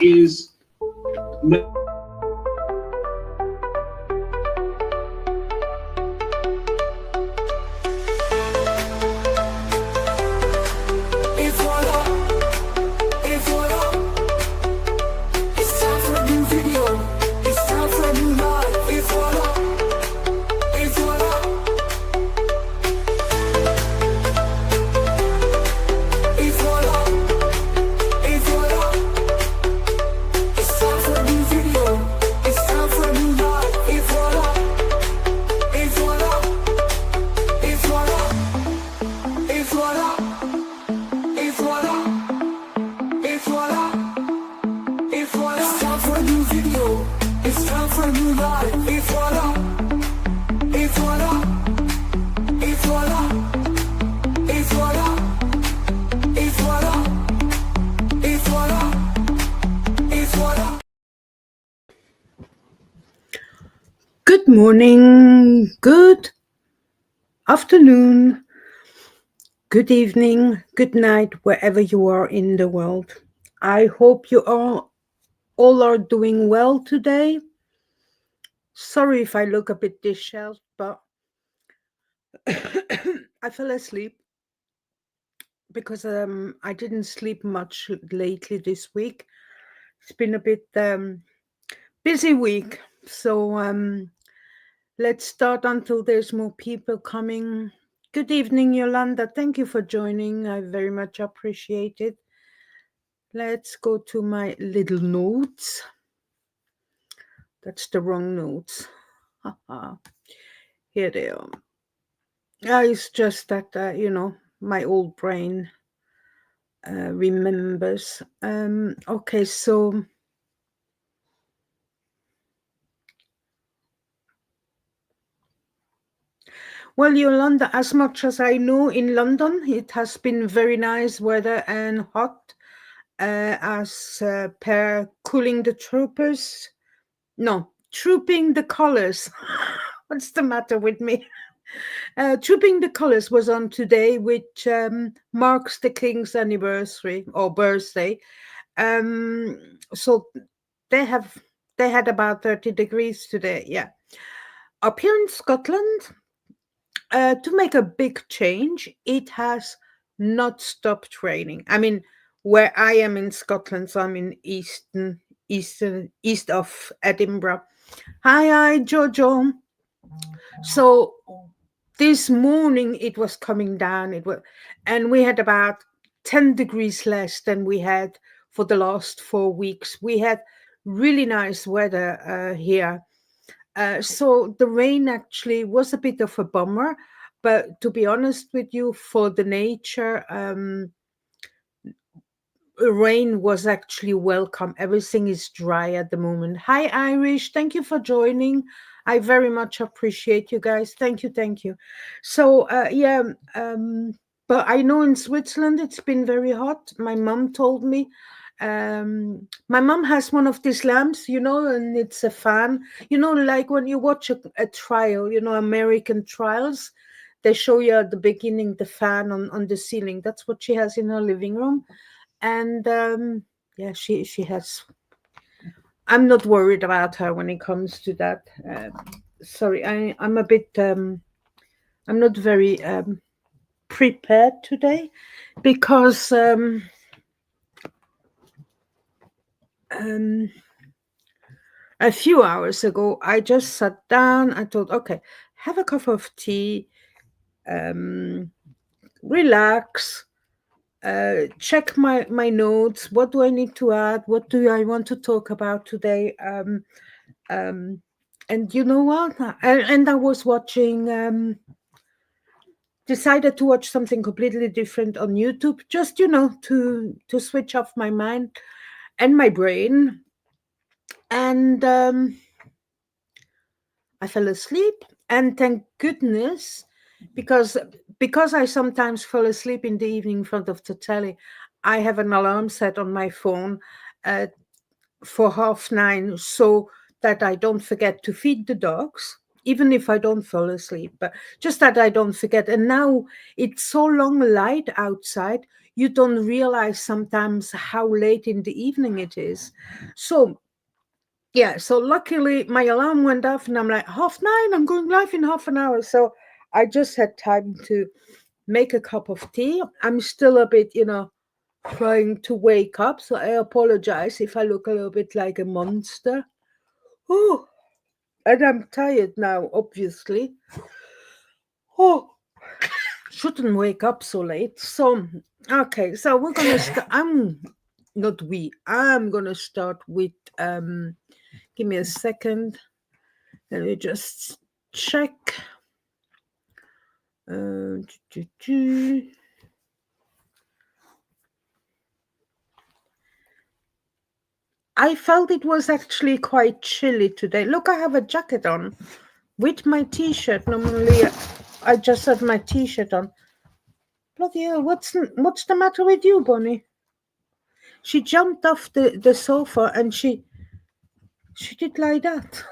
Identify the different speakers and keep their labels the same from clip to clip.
Speaker 1: is
Speaker 2: Et voilà, et voilà, it's time for a new video, it's time for a new life. Et voilà, et voilà, et voilà, et voilà, it's time for a new video, it's time for a new life. Et voilà, et voilà, et voilà, et voilà, et voilà. Et voilà, et voilà. It's time for a new video. It's time for a new life. Et voilà, et voilà, et voilà, et voilà, et voilà, et voilà, et voilà.
Speaker 3: Good morning, good afternoon, good evening, good night, wherever you are in the world. I hope you all are doing well today. Sorry if I look a bit disheveled, but I fell asleep because I didn't sleep much lately this week. It's been a bit busy week, so let's start until there's more people coming. Good evening, Yolanda. Thank you for joining. I very much appreciate it. Let's go to my little notes. That's the wrong notes. Here they are. It's just that, my old brain remembers. Okay, so well, Yolanda, as much as I know, in London, it has been very nice weather and hot, as per cooling the troopers. No, trooping the colors. What's the matter with me? Trooping the colors was on today, which marks the king's anniversary or birthday. So they had about 30 degrees today. Yeah, up here in Scotland, to make a big change, it has not stopped raining. I mean, where I am in Scotland, so I'm in east of Edinburgh. Hi, Jojo. So this morning it was coming down. And we had about 10 degrees less than we had for the last 4 weeks. We had really nice weather here. So the rain actually was a bit of a bummer, but to be honest with you, for the nature, rain was actually welcome. Everything is dry at the moment. Hi, Irish. Thank you for joining. I very much appreciate you guys. Thank you, thank you. So but I know in Switzerland it's been very hot. My mom told me. My mom has one of these lamps, and it's a fan. Like when you watch a trial, American trials, they show you at the beginning the fan on the ceiling. That's what she has in her living room. And yeah, she has. I'm not worried about her when it comes to that. Sorry, I'm a bit. I'm not very prepared today because a few hours ago I just sat down. I thought, okay, have a cup of tea, relax. Check my notes. What do I need to add? What do I want to talk about today? And you know what? And I was watching. Decided to watch something completely different on YouTube, just to switch off my mind and my brain. And I fell asleep, and thank goodness, because I sometimes fall asleep in the evening in front of the telly. I have an alarm set on my phone for 9:30, so that I don't forget to feed the dogs. even if I don't fall asleep, but just that I don't forget. And now it's so long light outside, you don't realize sometimes how late in the evening it is. So yeah, so luckily my alarm went off and I'm like, 9:30, I'm going live in half an hour. So I just had time to make a cup of tea. I'm still a bit, trying to wake up. So I apologize if I look a little bit like a monster. Oh, and I'm tired now, obviously. Oh, shouldn't wake up so late. So, okay, so we're gonna start. I'm gonna start with, give me a second. Let me just check. Uh, do, do, do. I felt it was actually quite chilly today. Look, I have a jacket on with my t-shirt. Normally, I just have my t-shirt on. Bloody hell, what's the matter with you, Bonnie? She jumped off the sofa and she did like that.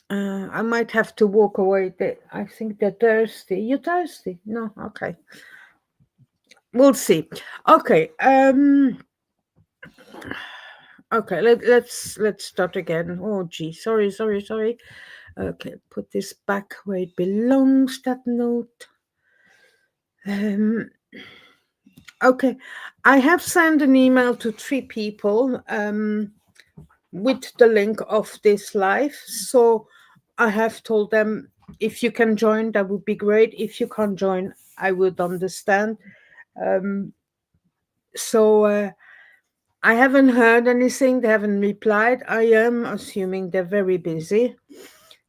Speaker 3: I might have to walk away. I think they're thirsty. You thirsty? No, okay. We'll see. Okay. Okay. Let's start again. Oh, gee. Sorry. Okay. Put this back where it belongs. That note. Okay. I have sent an email to 3 people. With the link of this live. So I have told them, if you can join, that would be great. If you can't join, I would understand. So I haven't heard anything. They haven't replied. I am assuming they're very busy.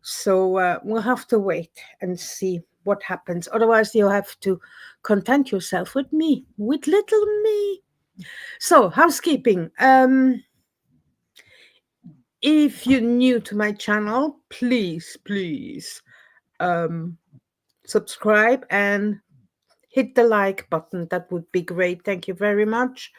Speaker 3: So we'll have to wait and see what happens. Otherwise, you'll have to content yourself with me, with little me. So, housekeeping. If you're new to my channel, please subscribe and hit the like button. That would be great. Thank you very much.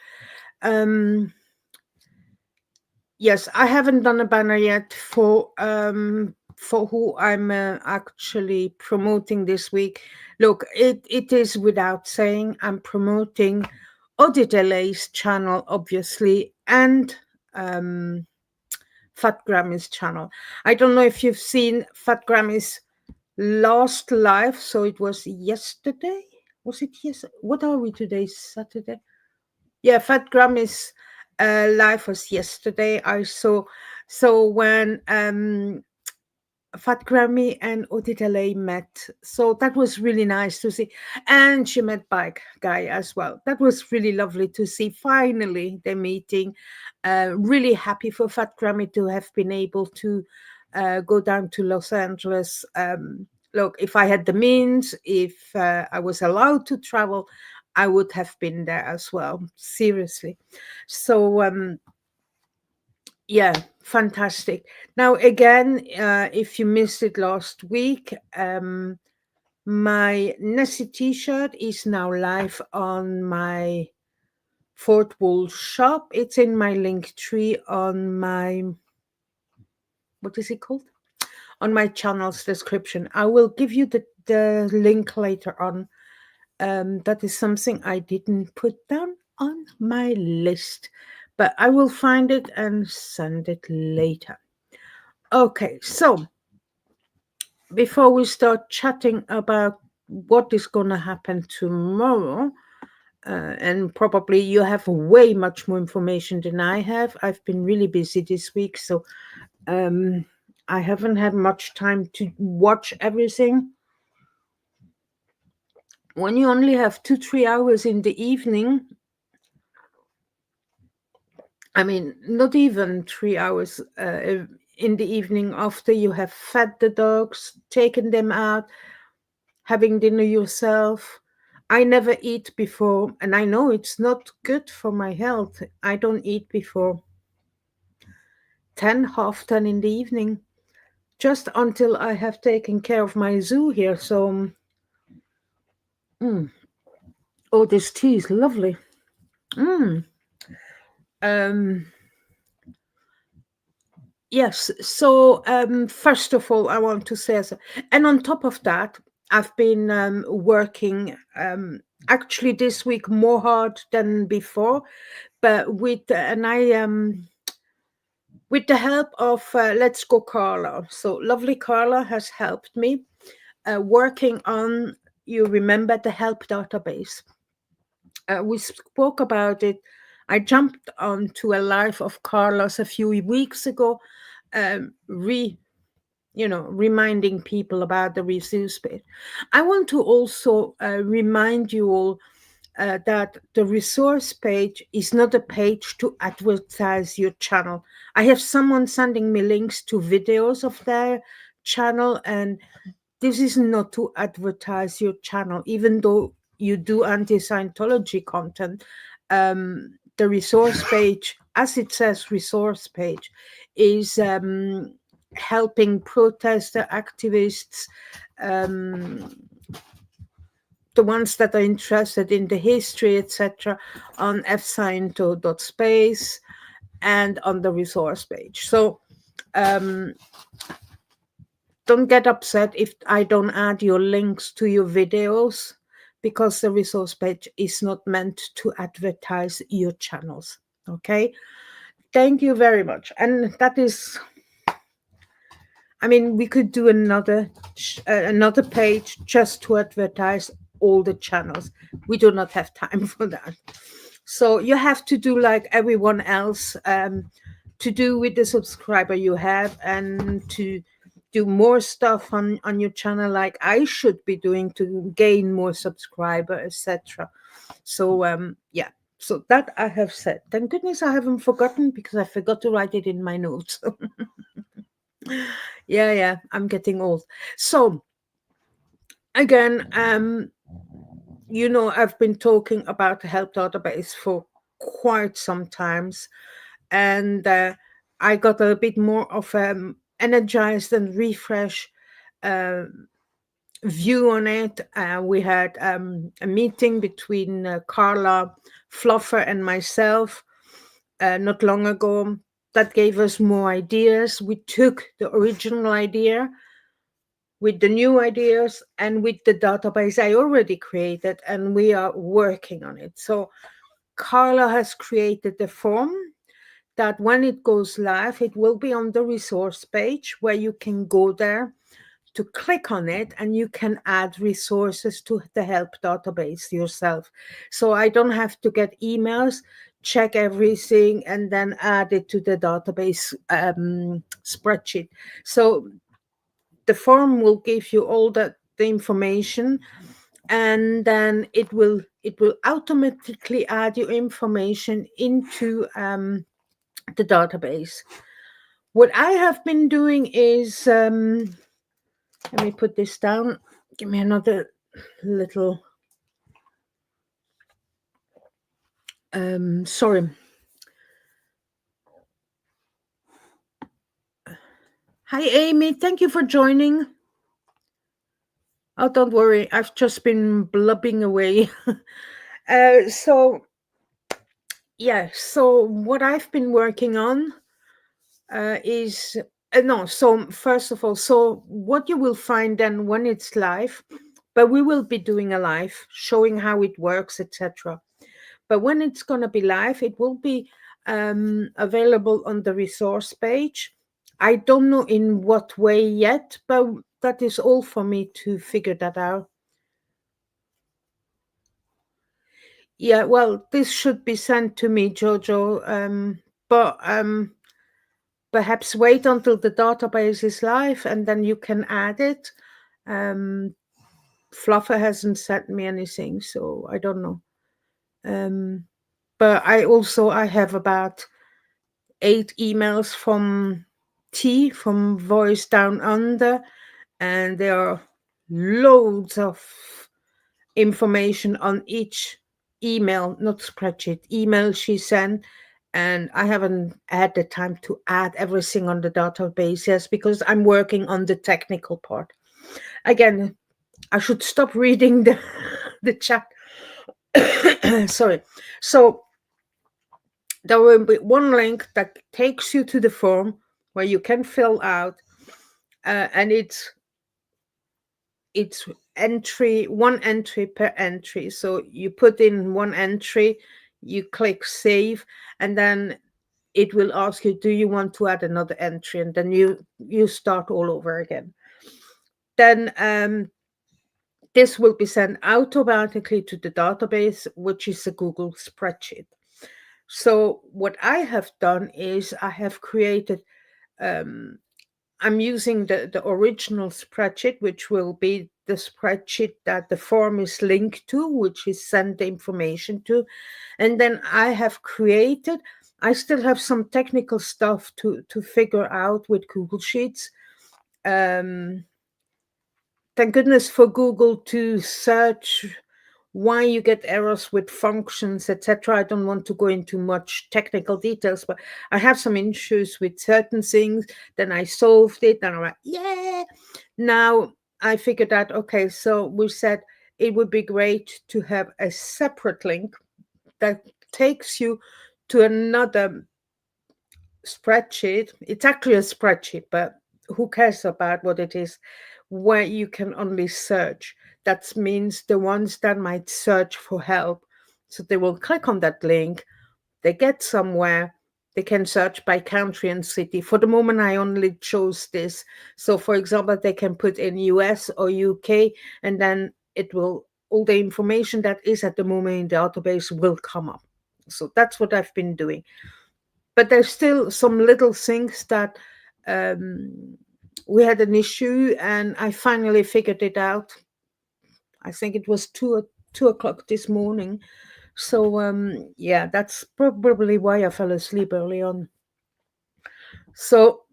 Speaker 3: Yes, I haven't done a banner yet for who I'm actually promoting this week. Look, it is without saying I'm promoting Odidele's channel, obviously, and Fat Grammy's channel. I don't know if you've seen Fat Grammy's last live, so it was yesterday. Was it yes? What are we today? Saturday. Yeah, Fat Grammy's live was yesterday. I saw. So when Fat Grammy and Odidele met. So that was really nice to see. And she met Bike Guy as well. That was really lovely to see. Finally, they're meeting. Really happy for Fat Grammy to have been able to go down to Los Angeles. Look, if I had the means, if I was allowed to travel, I would have been there as well. Seriously. So, yeah, fantastic. Now, again, if you missed it last week, my Nessie t-shirt is now live on my Fort Wool shop. It's in my link tree on my, what is it called? On my channel's description. I will give you the link later on. That is something I didn't put down on my list, but I will find it and send it later. Okay, so before we start chatting about what is going to happen tomorrow, and probably you have way much more information than I have. I've been really busy this week, so I haven't had much time to watch everything. When you only have 2-3 hours in the evening, I mean, not even 3 hours in the evening after you have fed the dogs, taken them out, having dinner yourself. I never eat before, and I know it's not good for my health. I don't eat before 10, half 10 in the evening, just until I have taken care of my zoo here. So, oh, this tea is lovely. Yes. So, first of all, I want to say, and on top of that, I've been working actually this week more hard than before, but and I with the help of Let's Go Carla. So, lovely Carla has helped me working on. You remember the help database? We spoke about it. I jumped onto a live of Carlos a few weeks ago, re reminding people about the resource page. I want to also remind you all that the resource page is not a page to advertise your channel. I have someone sending me links to videos of their channel, and this is not to advertise your channel, even though you do anti-Scientology content. The resource page, as it says, resource page, is helping protester activists, um, the ones that are interested in the history, etc., on fsciento.space and on the resource page. So um, don't get upset if I don't add your links to your videos, because the resource page is not meant to advertise your channels. Okay. Thank you very much. And that is, I mean, we could do another page just to advertise all the channels. We do not have time for that. So you have to do like everyone else, to do with the subscriber you have, and to do more stuff on your channel like I should be doing to gain more subscriber, etc. So yeah. So that I have said. Thank goodness I haven't forgotten, because I forgot to write it in my notes. Yeah, I'm getting old. So again, I've been talking about the help database for quite some times, and I got a bit more of energized and refresh uh, view on it. We had a meeting between Carla Fluffer and myself not long ago that gave us more ideas. We took the original idea with the new ideas and with the database I already created, and we are working on it. So Carla has created the form that when it goes live, it will be on the resource page where you can go there to click on it, and you can add resources to the help database yourself. So I don't have to get emails, check everything, and then add it to the database spreadsheet. So the form will give you all the information, and then it will automatically add your information into the database. What I have been doing is, let me put this down. Give me another little. Sorry. Hi, Amy. Thank you for joining. Oh, don't worry. I've just been blubbing away. So, yeah. So, what I've been working on is no. So, first of all, so what you will find then when it's live, but we will be doing a live showing how it works, etc. But when it's going to be live, it will be available on the resource page. I don't know in what way yet, but that is all for me to figure that out. Yeah, well, this should be sent to me, Jojo, but perhaps wait until the database is live and then you can add it. Fluffer hasn't sent me anything, so I don't know. But I have about 8 emails from T, from Voice Down Under, and there are loads of information on each email, not spreadsheet, email she sent. And I haven't had the time to add everything on the database yet, because I'm working on the technical part. Again, I should stop reading the chat. Sorry. So there will be one link that takes you to the form where you can fill out, and it's entry, one entry per entry. So you put in one entry, you click save, and then it will ask you, do you want to add another entry? And then you start all over again. Then this will be sent automatically to the database, which is a Google spreadsheet. So what I have done is I have created, um, I'm using the original spreadsheet, which will be the spreadsheet that the form is linked to, which is sent the information to. And then I have created, I still have some technical stuff to figure out with Google Sheets. Um, thank goodness for Google to search why you get errors with functions, etc. I don't want to go into much technical details, but I have some issues with certain things. Then I solved it, and I'm like, yeah. Now I figured out, okay, so we said it would be great to have a separate link that takes you to another spreadsheet. It's actually a spreadsheet, but who cares about what it is, where you can only search. That means the ones that might search for help. So they will click on that link, they get somewhere, they can search by country and city. For the moment, I only chose this. So, for example, they can put in US or UK, and then it will, all the information that is at the moment in the database will come up. So that's what I've been doing. But there's still some little things that um, we had an issue, and I finally figured it out. I think it was 2 o'clock this morning. So yeah, that's probably why I fell asleep early on. So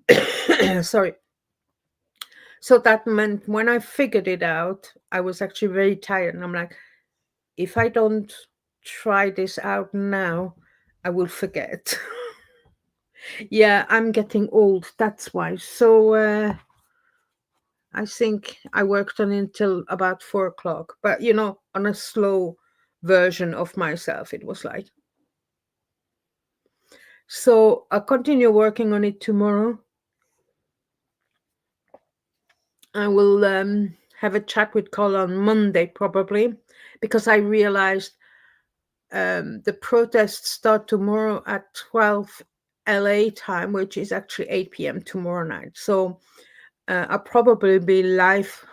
Speaker 3: sorry. So that meant when I figured it out, I was actually very tired, and I'm like, if I don't try this out now, I will forget. Yeah, I'm getting old. That's why. So I think I worked on it until about 4 o'clock, but on a slow version of myself, it was like. So I'll continue working on it tomorrow. I will have a chat with Cole on Monday probably, because I realized the protests start tomorrow at 12 LA time, which is actually 8 p.m. tomorrow night. So I'll probably be live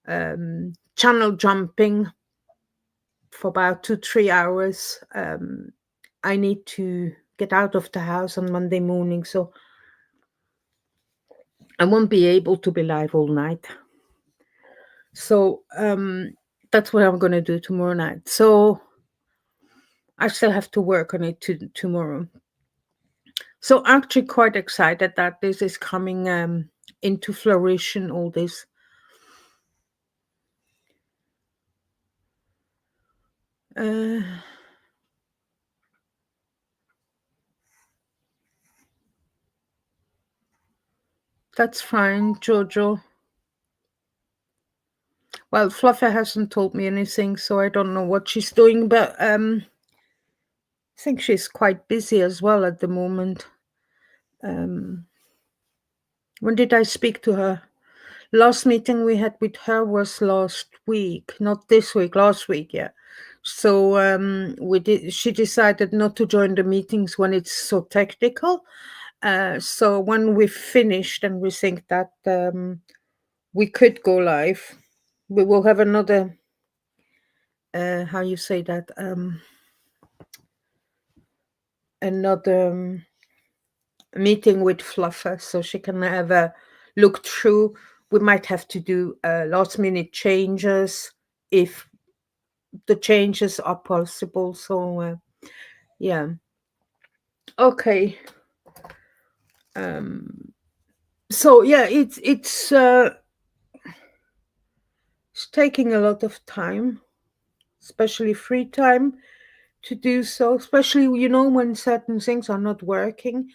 Speaker 3: channel jumping for about 2-3 hours. I need to get out of the house on Monday morning, so I won't be able to be live all night. So that's what I'm going to do tomorrow night. So I still have to work on it tomorrow. So I'm actually quite excited that this is coming into fruition, all this. Uh, that's fine, Jojo. Well, Fluffy hasn't told me anything, so I don't know what she's doing, but I think she's quite busy as well at the moment. When did I speak to her? Last meeting we had with her was last week, not this week, last week, yeah. So she decided not to join the meetings when it's so technical. So when we finished and we think that we could go live, we will have another, how you say that, another meeting with Fluffer, so she can have a look through. We might have to do last minute changes if the changes are possible. So yeah, okay. So yeah, it's taking a lot of time, especially free time, to do so. Especially when certain things are not working,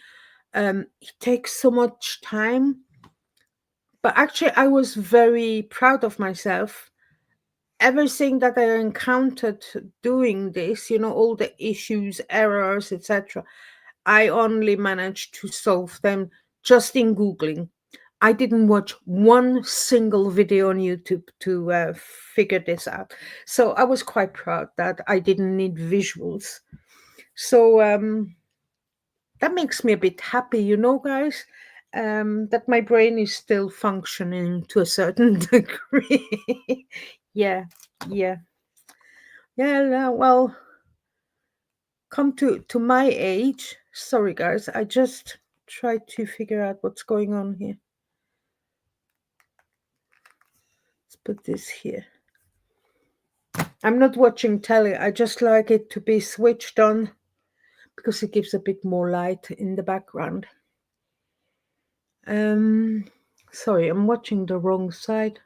Speaker 3: it takes so much time. But actually, I was very proud of myself. Everything that I encountered doing this, all the issues, errors, etc., I only managed to solve them just in Googling. I didn't watch one single video on YouTube to figure this out. So I was quite proud that I didn't need visuals. So that makes me a bit happy, guys, that my brain is still functioning to a certain degree. Yeah, yeah, yeah. Well, come to my age. Sorry, guys. I just try to figure out what's going on here. Let's put this here. I'm not watching telly. I just like it to be switched on because it gives a bit more light in the background. Sorry, I'm watching the wrong side.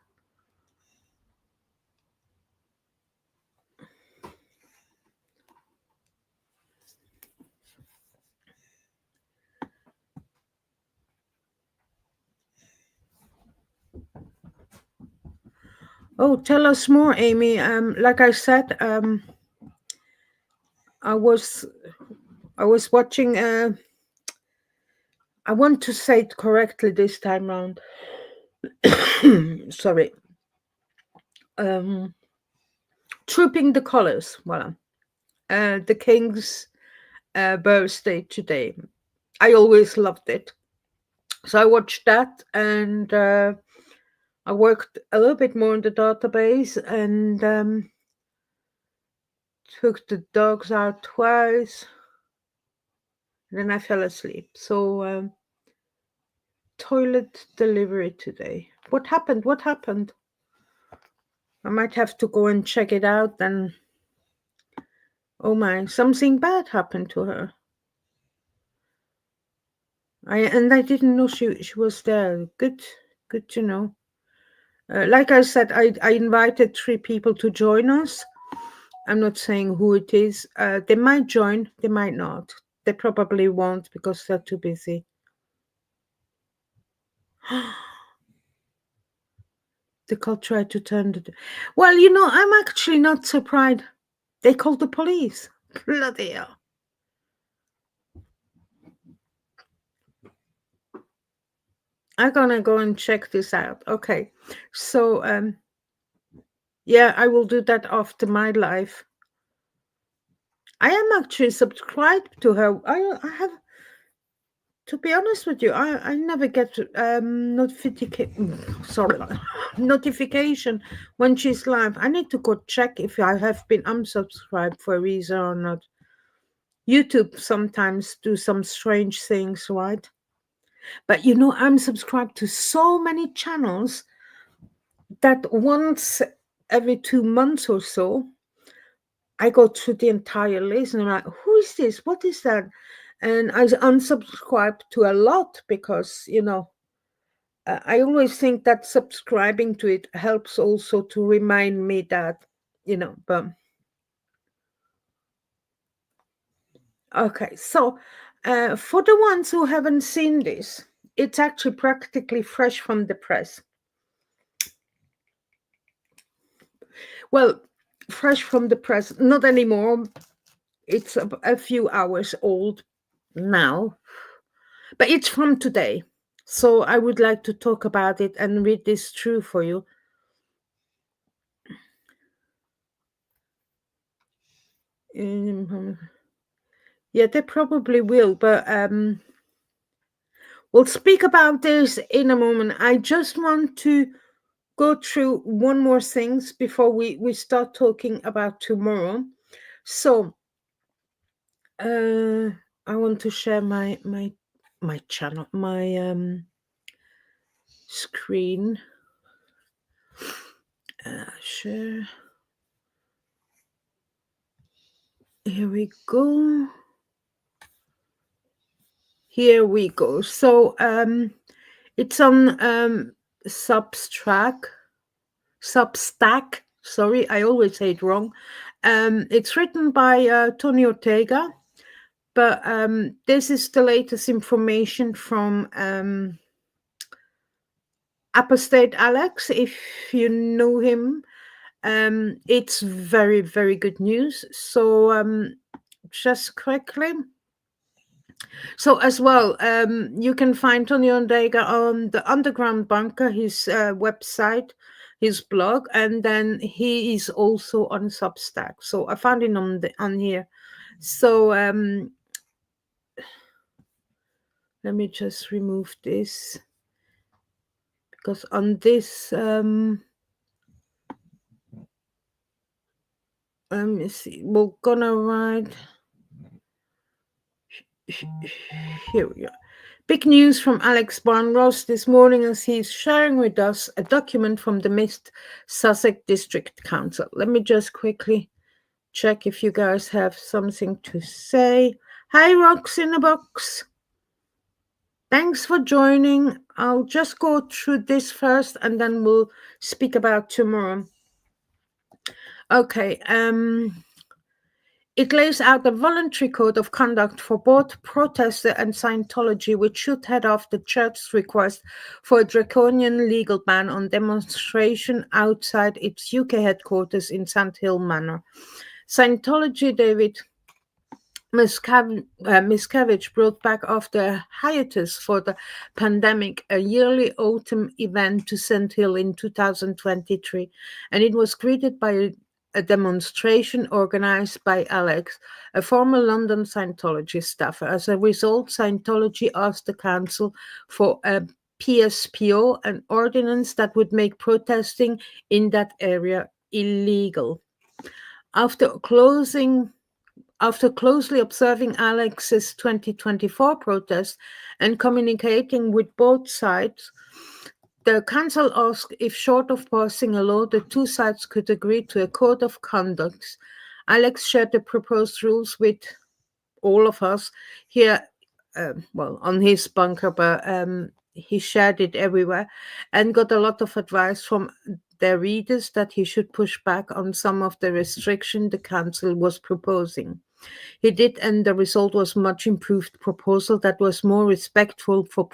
Speaker 3: Oh, tell us more, Amy. Like I said, I was watching. I want to say it correctly this time round. Sorry. Trooping the Colors. Voilà. The King's birthday today. I always loved it. So I watched that, and I worked a little bit more in the database, and took the dogs out twice. And then I fell asleep. So toilet delivery today. What happened? What happened? I might have to go and check it out then. Oh my, something bad happened to her. I didn't know she was there. Good to know. Like I said, I invited 3 people to join us. I'm not saying who it is. They might join, they might not. They probably won't because they're too busy. The cult tried to turn the... Well, I'm actually not surprised. They called the police. Bloody hell. I'm gonna go and check this out. Okay. So, yeah, I will do that after my live. I am actually subscribed to her. I have... To be honest with you, I never get notification when she's live. I need to go check if I have been unsubscribed for a reason or not. YouTube sometimes do some strange things, right? But I'm subscribed to so many channels that once every 2 months or so, I go through the entire list and I'm like, who is this? What is that? And I unsubscribe to a lot because, I always think that subscribing to it helps also to remind me that, but okay. So for the ones who haven't seen this, it's actually practically fresh from the press. Well, fresh from the press, not anymore. It's a few hours old now, but it's from today. So I would like to talk about it and read this through for you. Yeah, they probably will, but we'll speak about this in a moment. I just want to go through one more things before we start talking about tomorrow. So I want to share my channel, my screen. Share. Here we go. Here we go. So it's on Substack. Sorry, I always say it wrong. It's written by Tony Ortega, but this is the latest information from Apostate Alex, if you know him. It's very, very good news. So just quickly, So as well, you can find Tony Ondega on the Underground Bunker, his website, his blog, and then he is also on Substack. So I found him on here. So let me just remove this, because on this let me see. We're gonna write here we go. Big news from Alex Barnross this morning as he's sharing with us a document from the Mist Sussex District Council. Let me just quickly check if you guys have something to say. Hi, Rocks in a Box. Thanks for joining. I'll just go through this first and then we'll speak about tomorrow. Okay, it lays out a voluntary code of conduct for both protester and Scientology, which should head off the church's request for a draconian legal ban on demonstration outside its UK headquarters in Sandhill Manor. Scientology, David Miscavige brought back after a hiatus for the pandemic a yearly autumn event to Sandhill in 2023, and it was greeted by a demonstration organized by Alex, a former London Scientology staffer. As a result, Scientology asked the council for a PSPO, an ordinance that would make protesting in that area illegal. After closely observing Alex's 2024 protest and communicating with both sides, the council asked if, short of passing a law, the two sides could agree to a code of conduct. Alex shared the proposed rules with all of us here, on his bunker, but he shared it everywhere and got a lot of advice from their readers that he should push back on some of the restriction the council was proposing. He did, and the result was much improved proposal that was more respectful for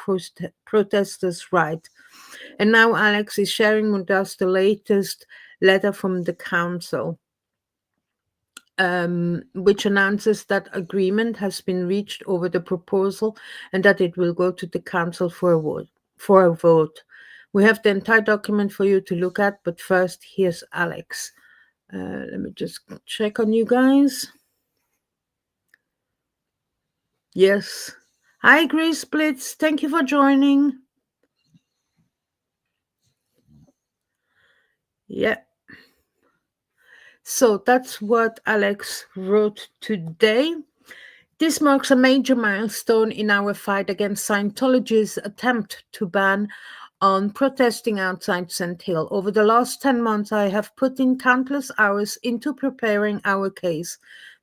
Speaker 3: protesters' rights. And now Alex is sharing with us the latest letter from the council, which announces that agreement has been reached over the proposal and that it will go to the council for a vote. We have the entire document for you to look at, but first, here's Alex. Let me just check on you guys. Yes. Hi, Grace Blitz. Thank you for joining. Yeah. So that's what Alex wrote today. This marks a major milestone in our fight against Scientology's attempt to ban on protesting outside Sandhill. Over the last 10 months, I have put in countless hours into preparing our case,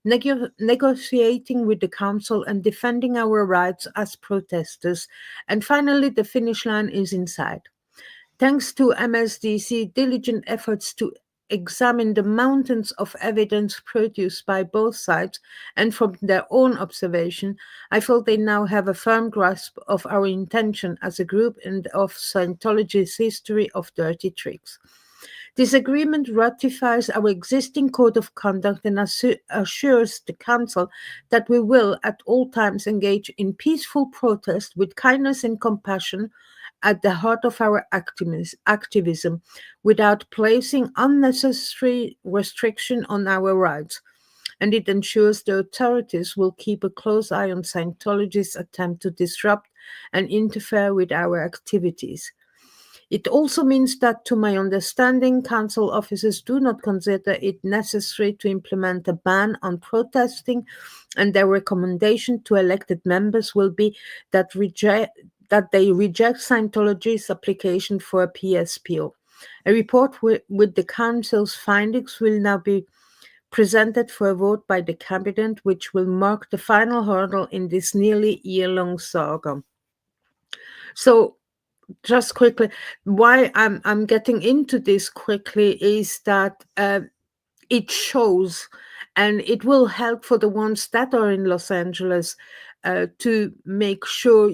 Speaker 3: negotiating with the council and defending our rights as protesters. And finally, the finish line is in sight. Thanks to MSDC diligent efforts to examine the mountains of evidence produced by both sides and from their own observation, I feel they now have a firm grasp of our intention as a group and of Scientology's history of dirty tricks. This agreement ratifies our existing code of conduct and assures the Council that we will at all times engage in peaceful protest with kindness and compassion at the heart of our activism, without placing unnecessary restriction on our rights. And it ensures the authorities will keep a close eye on Scientology's attempt to disrupt and interfere with our activities. It also means that, to my understanding, council officers do not consider it necessary to implement a ban on protesting, and their recommendation to elected members will be that they reject Scientology's application for a PSPO. A report with the council's findings will now be presented for a vote by the cabinet, which will mark the final hurdle in this nearly year-long saga. So, just quickly, why I'm getting into this quickly is that it shows, and it will help for the ones that are in Los Angeles to make sure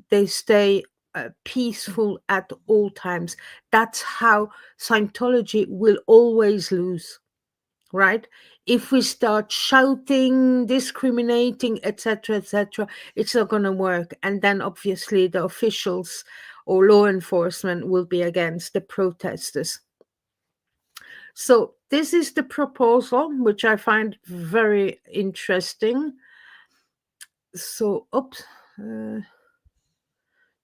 Speaker 3: they stay peaceful at all times. That's how Scientology will always lose, right? if we start shouting, discriminating, etc., it's not going to work. And then obviously the officials or law enforcement will be against the protesters. So this is the proposal, which I find very interesting. So, oops,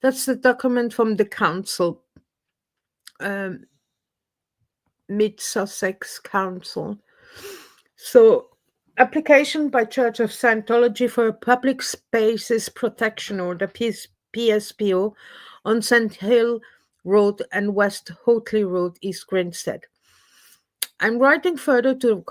Speaker 3: that's the document from the council, Mid Sussex Council. So, application by Church of Scientology for a Public Spaces Protection Order, PSPO, on St. Hill Road and West Hotley Road, East Grinstead. I'm writing further to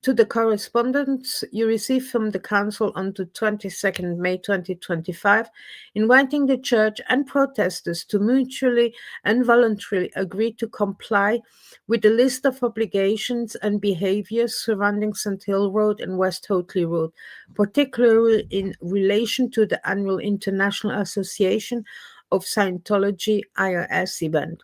Speaker 3: the correspondence you received from the Council on the 22nd May 2025, inviting the Church and protesters to mutually and voluntarily agree to comply with the list of obligations and behaviors surrounding St. Hill Road and West Hotley Road, particularly in relation to the annual International Association of Scientology IRS event.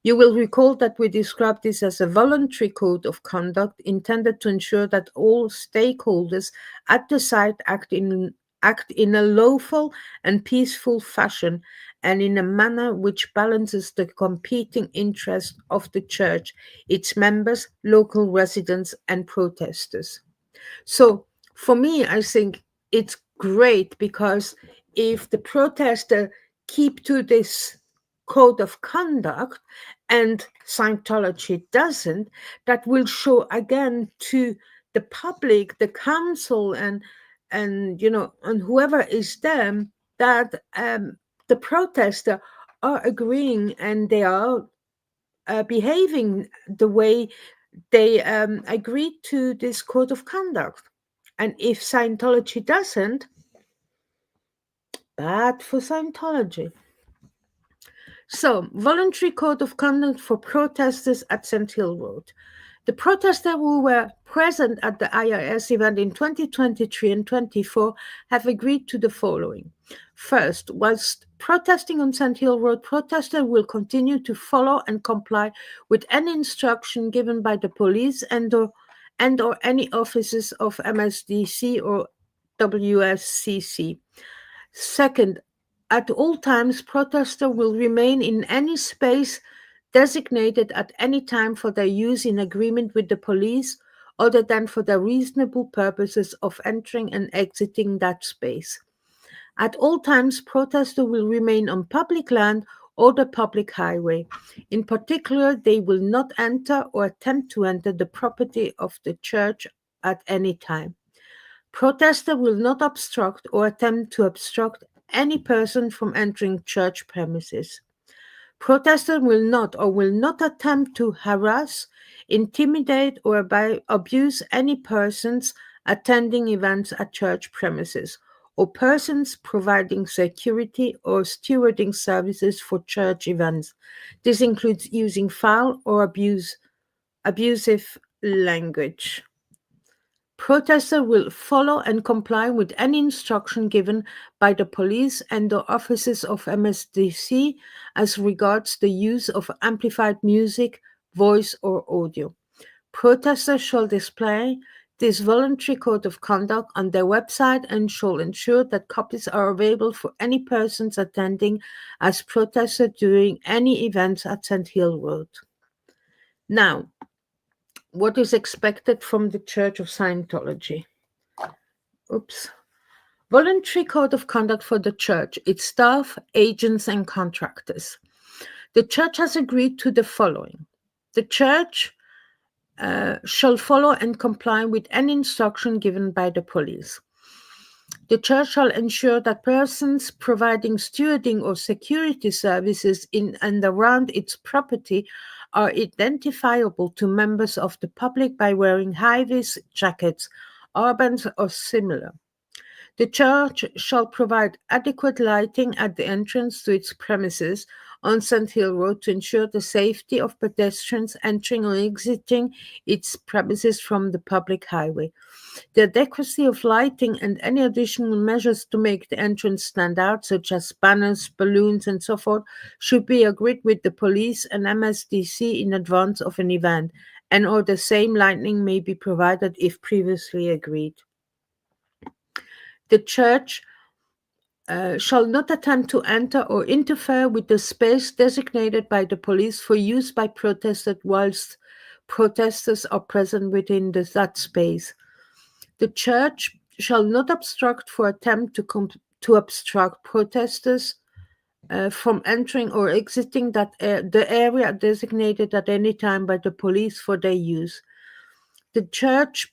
Speaker 3: You will recall that we described this as a voluntary code of conduct intended to ensure that all stakeholders at the site act in a lawful and peaceful fashion and in a manner which balances the competing interests of the church, its members, local residents, and protesters. So for me, I think it's great because if the protester keep to this code of conduct and Scientology doesn't, that will show again to the public, the council, and and whoever is there that the protester are agreeing and they are behaving the way they agreed to this code of conduct. And if Scientology doesn't, bad for Scientology. So, voluntary code of conduct for protesters at St. Hill Road. The protesters who were present at the IRS event in 2023 and 24 have agreed to the following. First, whilst protesting on St. Hill Road, protesters will continue to follow and comply with any instruction given by the police and/or any offices of MSDC or WSCC. Second, at all times, protesters will remain in any space designated at any time for their use in agreement with the police, other than for the reasonable purposes of entering and exiting that space. At all times, protesters will remain on public land or the public highway. In particular, they will not enter or attempt to enter the property of the church at any time. Protesters will not obstruct or attempt to obstruct any person from entering church premises. Protesters will not attempt to harass, intimidate, or abuse any persons attending events at church premises or persons providing security or stewarding services for church events. This includes using foul or abusive language. Protesters will follow and comply with any instruction given by the police and the offices of MSDC as regards the use of amplified music, voice, or audio. Protesters shall display this voluntary code of conduct on their website and shall ensure that copies are available for any persons attending as protesters during any events at St. Hill Road. Now, what is expected from the Church of Scientology? Voluntary code of conduct for the church, its staff, agents, and contractors. The church has agreed to the following. The church shall follow and comply with any instruction given by the police. The church shall ensure that persons providing stewarding or security services in and around its property are identifiable to members of the public by wearing high-vis jackets, armbands, or similar. The church shall provide adequate lighting at the entrance to its premises on St. Hill Road to ensure the safety of pedestrians entering or exiting its premises from the public highway. The adequacy of lighting and any additional measures to make the entrance stand out, such as banners, balloons, and so forth, should be agreed with the police and MSDC in advance of an event and or the same lightning may be provided if previously agreed. The church shall not attempt to enter or interfere with the space designated by the police for use by protesters whilst protesters are present within that space. The church shall not obstruct or attempt to obstruct protesters from entering or exiting the area designated at any time by the police for their use. The church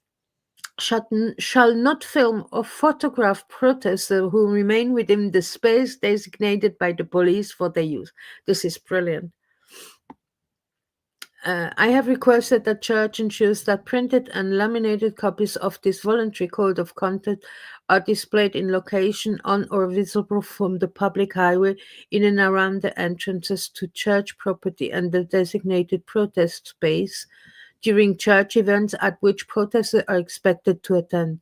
Speaker 3: shall not film or photograph protesters who remain within the space designated by the police for their use. This is brilliant. I have requested that church ensures that printed and laminated copies of this voluntary code of conduct are displayed in location on or visible from the public highway in and around the entrances to church property and the designated protest space during church events at which protesters are expected to attend.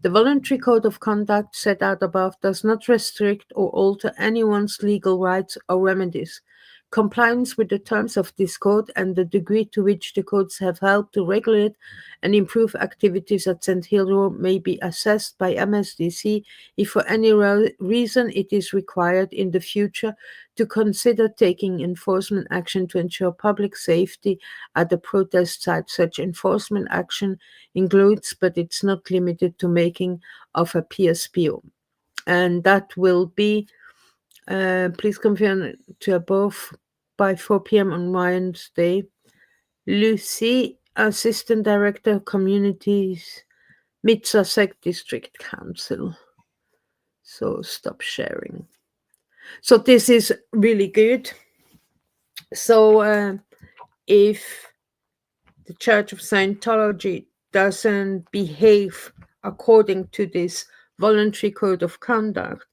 Speaker 3: The voluntary code of conduct set out above does not restrict or alter anyone's legal rights or remedies. Compliance with the terms of this code and the degree to which the codes have helped to regulate and improve activities at St. Hilda may be assessed by MSDC if for any reason it is required in the future to consider taking enforcement action to ensure public safety at the protest site. Such enforcement action includes, but it's not limited to, making of a PSPO. And that will be, please confirm to above by 4 p.m. on Wednesday. Lucy, Assistant Director, Communities, Mitzasek District Council. So stop sharing. So this is really good. So if the Church of Scientology doesn't behave according to this voluntary code of conduct,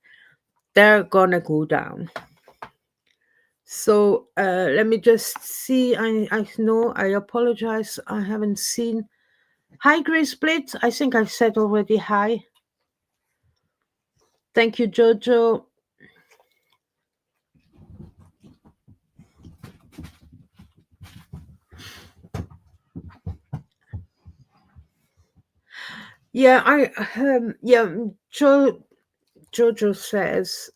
Speaker 3: they're gonna go down. So let me just see. I know, I apologize. I haven't seen. Hi, Grace Blitz. I think I said already hi. Thank you, Jojo. Yeah, Jojo says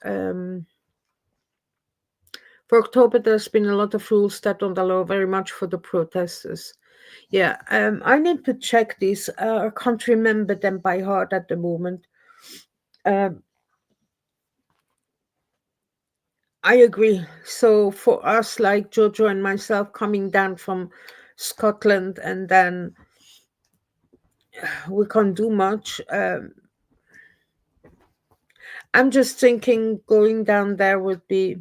Speaker 3: for October there's been a lot of rules that don't allow very much for the protesters. Yeah, I need to check these. I can't remember them by heart at the moment. I agree. So for us, like Jojo and myself, coming down from Scotland, and then we can't do much. I'm just thinking going down there would be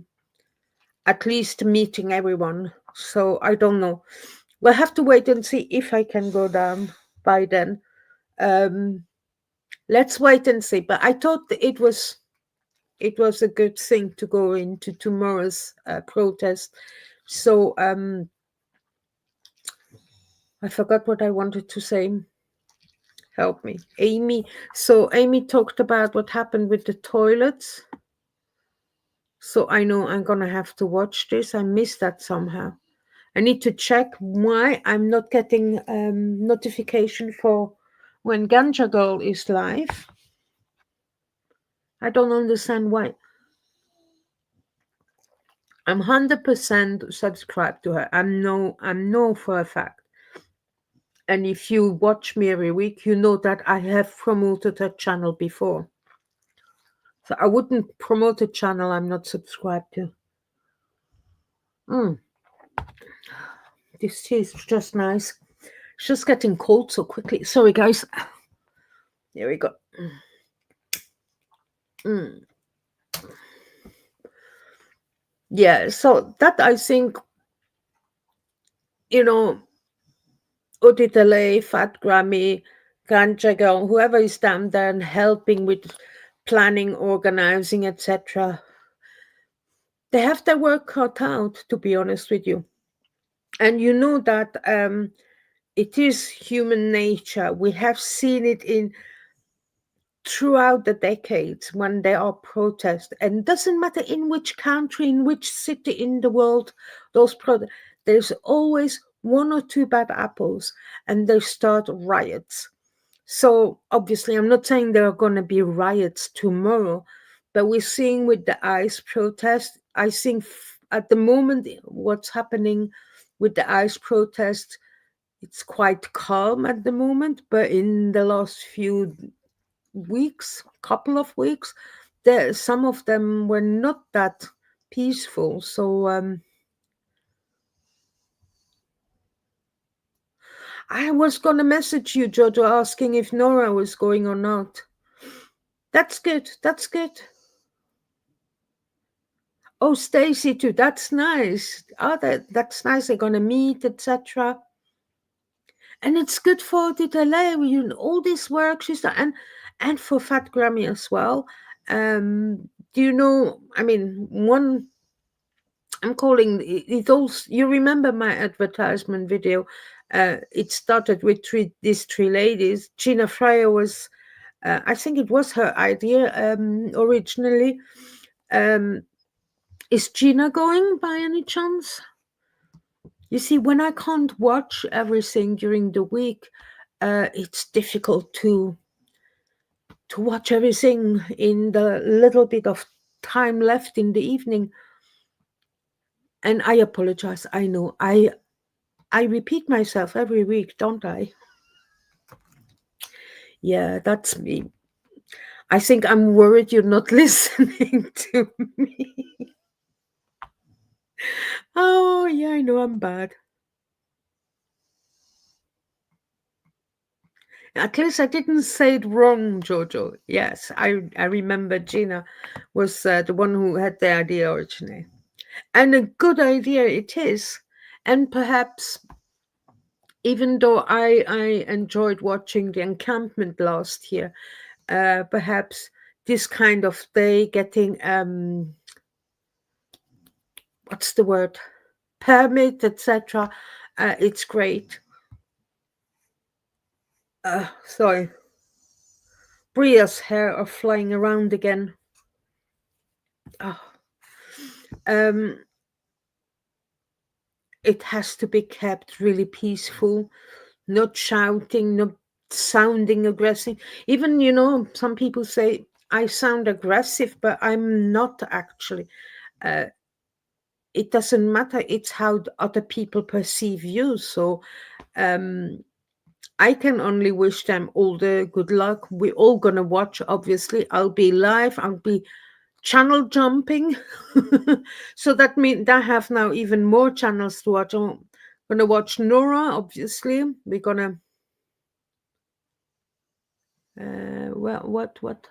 Speaker 3: at least meeting everyone. So I don't know. We'll have to wait and see if I can go down by then. Let's wait and see. But I thought it was a good thing to go into tomorrow's protest. So I forgot what I wanted to say. Help me, Amy. So Amy talked about what happened with the toilets. So I know I'm gonna have to watch this. I missed that somehow. I need to check why I'm not getting notification for when Ganja Girl is live. I don't understand why. I'm 100% subscribed to her. I'm no for a fact. And if you watch me every week, you know that I have promoted her channel before. So I wouldn't promote a channel I'm not subscribed to. This tea is just nice. It's just getting cold so quickly. Sorry, guys. There we go. Yeah, so that, I think, Uditale, Fat Grammy, Ganja Girl, whoever is down there and helping with planning, organizing, etc., they have their work cut out, to be honest with you. And you know that it is human nature. We have seen it throughout the decades when there are protests, and it doesn't matter in which country, in which city in the world, those protests, there's always one or two bad apples, and they start riots. So obviously, I'm not saying there are going to be riots tomorrow, but we're seeing with the ICE protest, I think at the moment, what's happening with the ICE protest, it's quite calm at the moment, but in the last few weeks, couple of weeks, there some of them were not that peaceful. So I was gonna message you, Jojo, asking if Nora was going or not. That's good. That's good. Oh, Stacy too. That's nice. Oh, that's nice. They're gonna meet, etc. And it's good for the delay. You know, all this work she's done, and for Fat Grammy as well. Do you know? I mean, one. I'm calling it also. You remember my advertisement video? It started with these three ladies. Gina Fryer was, I think it was her idea originally. Um, is Gina going by any chance? You see, when I can't watch everything during the week, it's difficult to watch everything in the little bit of time left in the evening. And I apologize. I know I repeat myself every week, don't I? Yeah, that's me. I think I'm worried you're not listening to me. Oh, yeah, I know I'm bad. At least I didn't say it wrong, Jojo. Yes, I remember Gina was the one who had the idea originally. And a good idea it is. And perhaps, even though I enjoyed watching the encampment last year, perhaps this kind of day getting, what's the word? Permit, etc. It's great. Sorry. Bria's hair are flying around again. Oh. It has to be kept really peaceful, not shouting, not sounding aggressive. Even, some people say I sound aggressive, but I'm not actually. It doesn't matter. It's how other people perceive you. So I can only wish them all the good luck. We're all going to watch, obviously. I'll be live. I'll be channel jumping. So that means I have now even more channels to watch. I'm going to watch Nora, obviously. We're going to... what?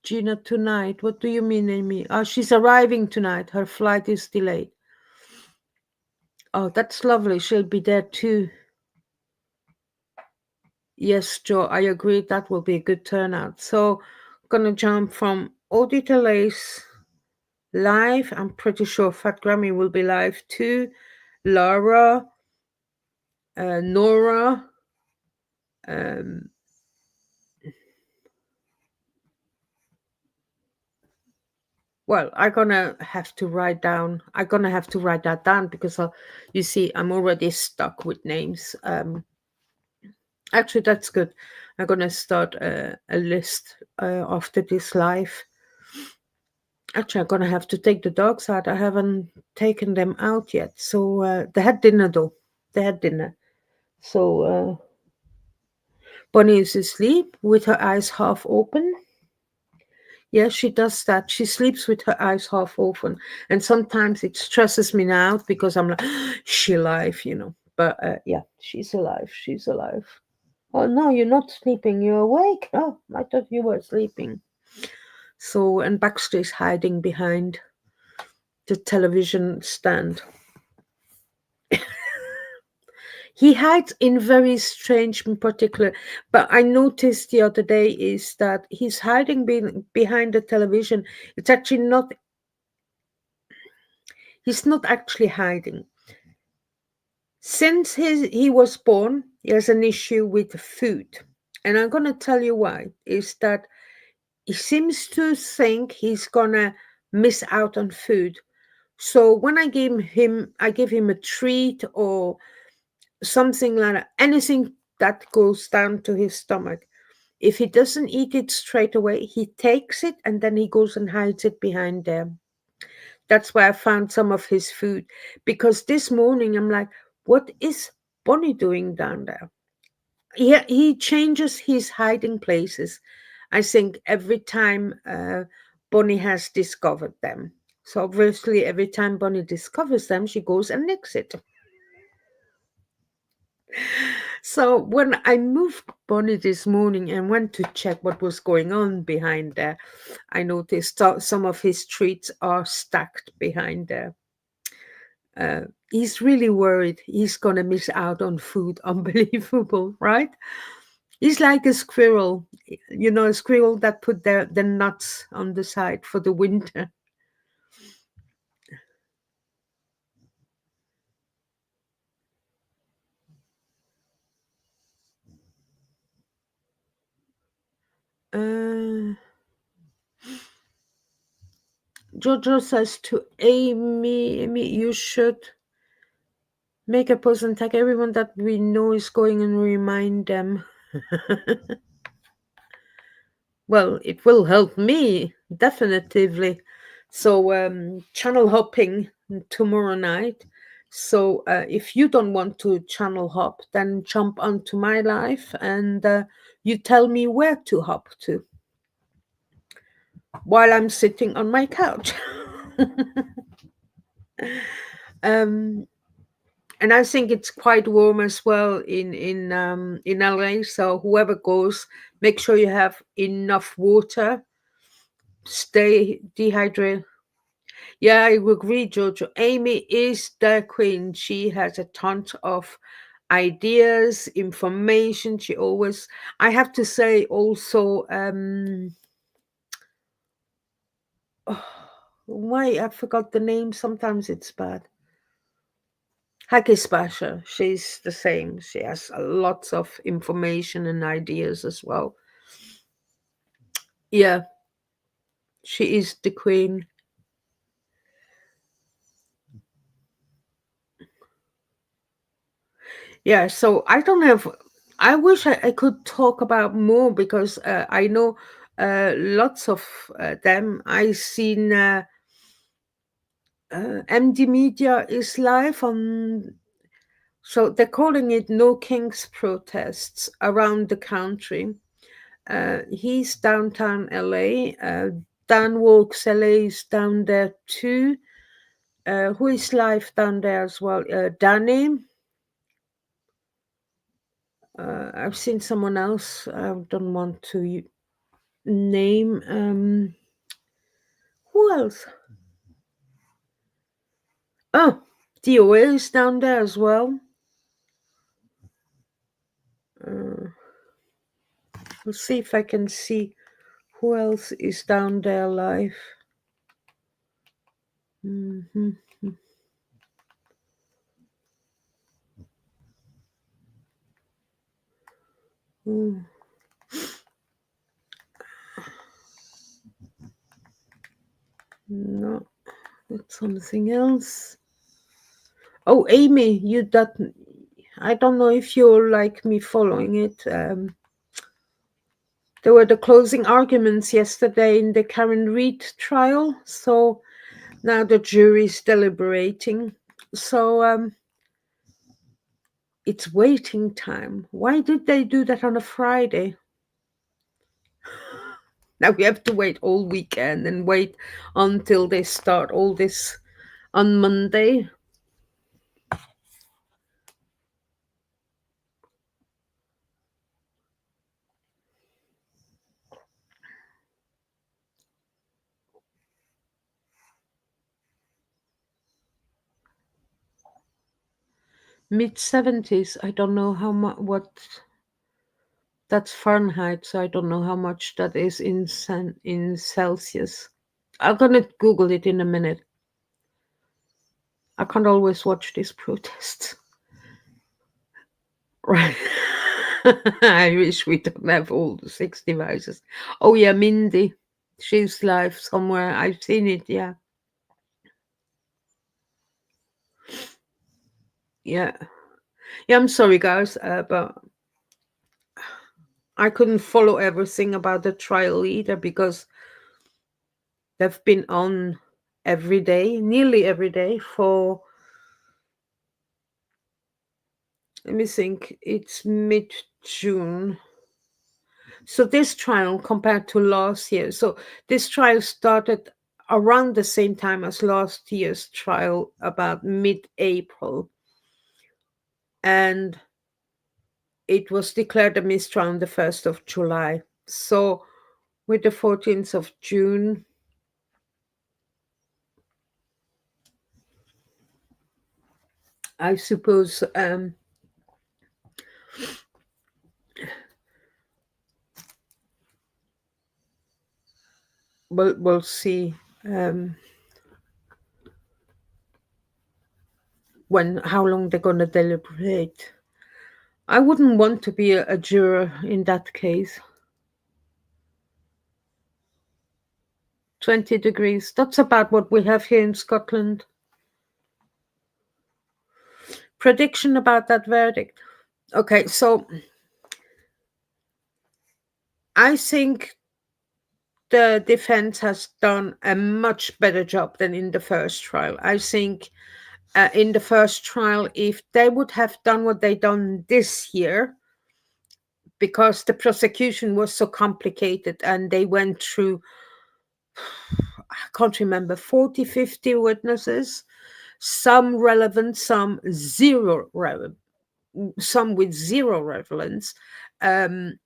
Speaker 3: Gina tonight. What do you mean, Amy? Oh, she's arriving tonight. Her flight is delayed. Oh, that's lovely. She'll be there too. Yes, Joe, I agree. That will be a good turnout. So, gonna jump from Auditor Lace live. I'm pretty sure Fat Grammy will be live too. Laura, Nora, well, I'm gonna have to write that down because you see, I'm already stuck with names. Actually, that's good. I'm gonna start a list after this live. Actually, I'm gonna have to take the dogs out. I haven't taken them out yet. So they had dinner though. They had dinner. So Bonnie is asleep with her eyes half open. Yeah, she does that. She sleeps with her eyes half open. And sometimes it stresses me out because I'm like, she alive, But yeah, she's alive. She's alive. Oh, no, you're not sleeping. You're awake. Oh, I thought you were sleeping. So, and Baxter is hiding behind the television stand. He hides in very strange in particular, but I noticed the other day is that he's hiding behind the television. It's actually not, he's not actually hiding. Since he was born, he has an issue with food. And I'm going to tell you why, is that he seems to think he's going to miss out on food. So when I give him a treat or something like that, anything that goes down to his stomach. If he doesn't eat it straight away, he takes it and then he goes and hides it behind there. That's where I found some of his food. Because this morning I'm like, what is Bonnie doing down there? He changes his hiding places. I think every time Bonnie has discovered them. So obviously, every time Bonnie discovers them, she goes and nicks it. So when I moved Bonnie this morning and went to check what was going on behind there, I noticed some of his treats are stacked behind there. He's really worried he's gonna miss out on food. Unbelievable, right? He's like a squirrel, a squirrel that put the nuts on the side for the winter. Uh, Jojo says to Amy, you should make a post and tag everyone that we know is going and remind them. Well, it will help me, definitively. So, channel hopping tomorrow night. So, if you don't want to channel hop, then jump onto my live and you tell me where to hop to while I'm sitting on my couch. um, and I think it's quite warm as well in LA. So whoever goes, make sure you have enough water. Stay dehydrated. Yeah, I agree, Jojo. Amy is the queen. She has a ton of ideas, information. She always, I have to say, also, oh, why I forgot the name. Sometimes it's bad. Hakispasha, she's the same. She has lots of information and ideas as well. Yeah, she is the queen. Yeah, so I don't have. I wish I could talk about more because I know lots of them. I seen MD Media is live on. So they're calling it No Kings protests around the country. He's downtown LA. Dan Walks LA is down there too. Who is live down there as well? Danny. I've seen someone else. I don't want to name. Who else? Oh, DOA is down there as well. Uh, we'll see if I can see who else is down there live. Mm-hmm. Mm. No, it's something else. Oh, Amy, you that I don't know if you're like me following it. There were the closing arguments yesterday in the Karen Reid trial, so now the jury's deliberating. So it's waiting time. Why did they do that on a Friday? Now we have to wait all weekend and wait until they start all this on Monday. Mid 70s. I don't know how much. What that's Fahrenheit, so I don't know how much that is in Celsius. I'm gonna Google it in a minute. I can't always watch these protests. Right. I wish we don't have all the 6 devices. Oh yeah, Mindy. She's live somewhere. I've seen it, yeah. Yeah. Yeah, I'm sorry, guys, but I couldn't follow everything about the trial either because they've been on every day, nearly every day for, let me think, it's mid June. So this trial compared to last year, so this trial started around the same time as last year's trial, about mid-April, and it was declared a mistrial on the 1st of July. So with the 14th of June, I suppose we'll see um, when how long they're gonna deliberate. I wouldn't want to be a juror in that case. 20 degrees. That's about what we have here in Scotland. Prediction about that verdict. Okay, so I think the defense has done a much better job than in the first trial. I think in the first trial, if they would have done what they done this year, because the prosecution was so complicated and they went through, I can't remember, 40, 50 witnesses, some relevant, some zero relevant, some with zero relevance, um,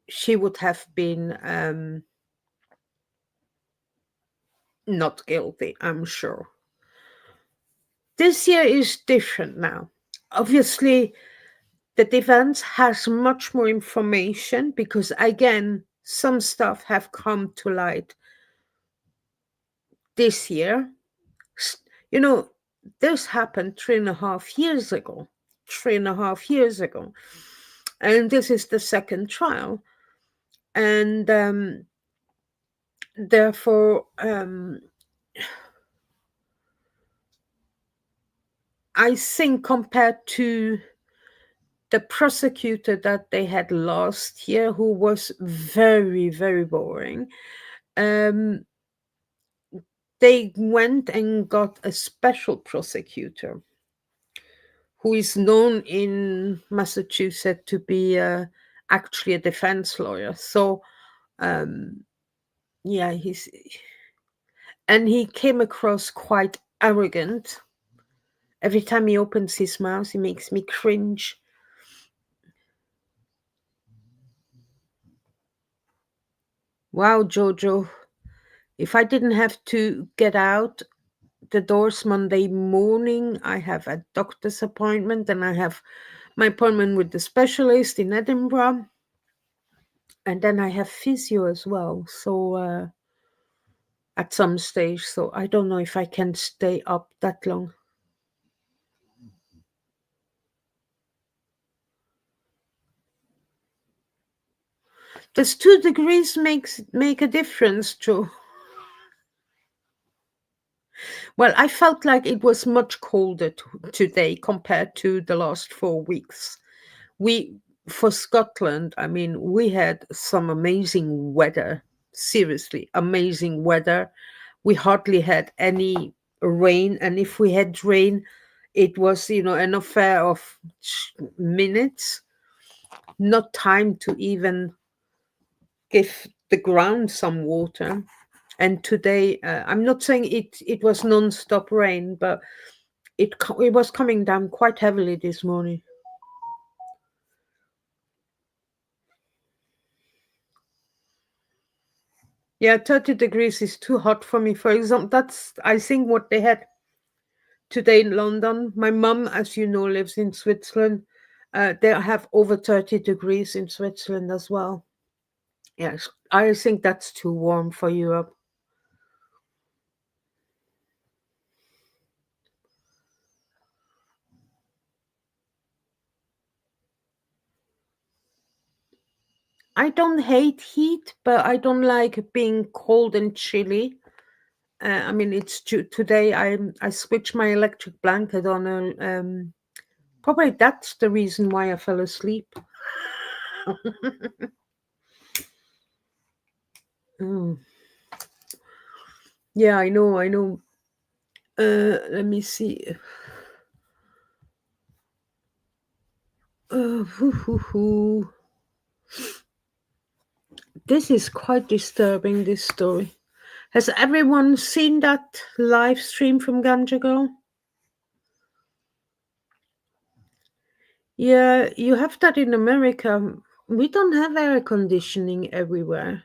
Speaker 3: she would have been not guilty, I'm sure. This year is different now. Obviously, the defense has much more information because, again, some stuff have come to light this year. You know, this happened 3.5 years ago. 3.5 years ago. And this is the second trial. And therefore, I think compared to the prosecutor that they had last year, who was very, very boring, um, they went and got a special prosecutor who is known in Massachusetts to be actually a defense lawyer. So, yeah, he came across quite arrogant. Every time he opens his mouth, he makes me cringe. Wow, Jojo. If I didn't have to get out the doors Monday morning, I have a doctor's appointment and I have my appointment with the specialist in Edinburgh. And then I have physio as well. So, at some stage. So I don't know if I can stay up that long. Does 2 degrees make a difference, Joe? Well, I felt like it was much colder today compared to the last 4 weeks. We, for Scotland, I mean, we had some amazing weather. Seriously, amazing weather. We hardly had any rain, and if we had rain, it was, an affair of minutes, not time to even give the ground some water. And today, I'm not saying it was non-stop rain, but it was coming down quite heavily this morning. Yeah, 30 degrees is too hot for me. For example, that's, I think, what they had today in London. My mum, as you know, lives in Switzerland. They have over 30 degrees in Switzerland as well. Yes, I think that's too warm for Europe. I don't hate heat, but I don't like being cold and chilly. I mean, it's today. I switched my electric blanket on a. Probably that's the reason why I fell asleep. Oh, yeah, I know. I know. Let me see. Hoo, hoo, hoo. This is quite disturbing. This story. Has everyone seen that live stream from Ganja Girl? Yeah, you have that in America. We don't have air conditioning everywhere.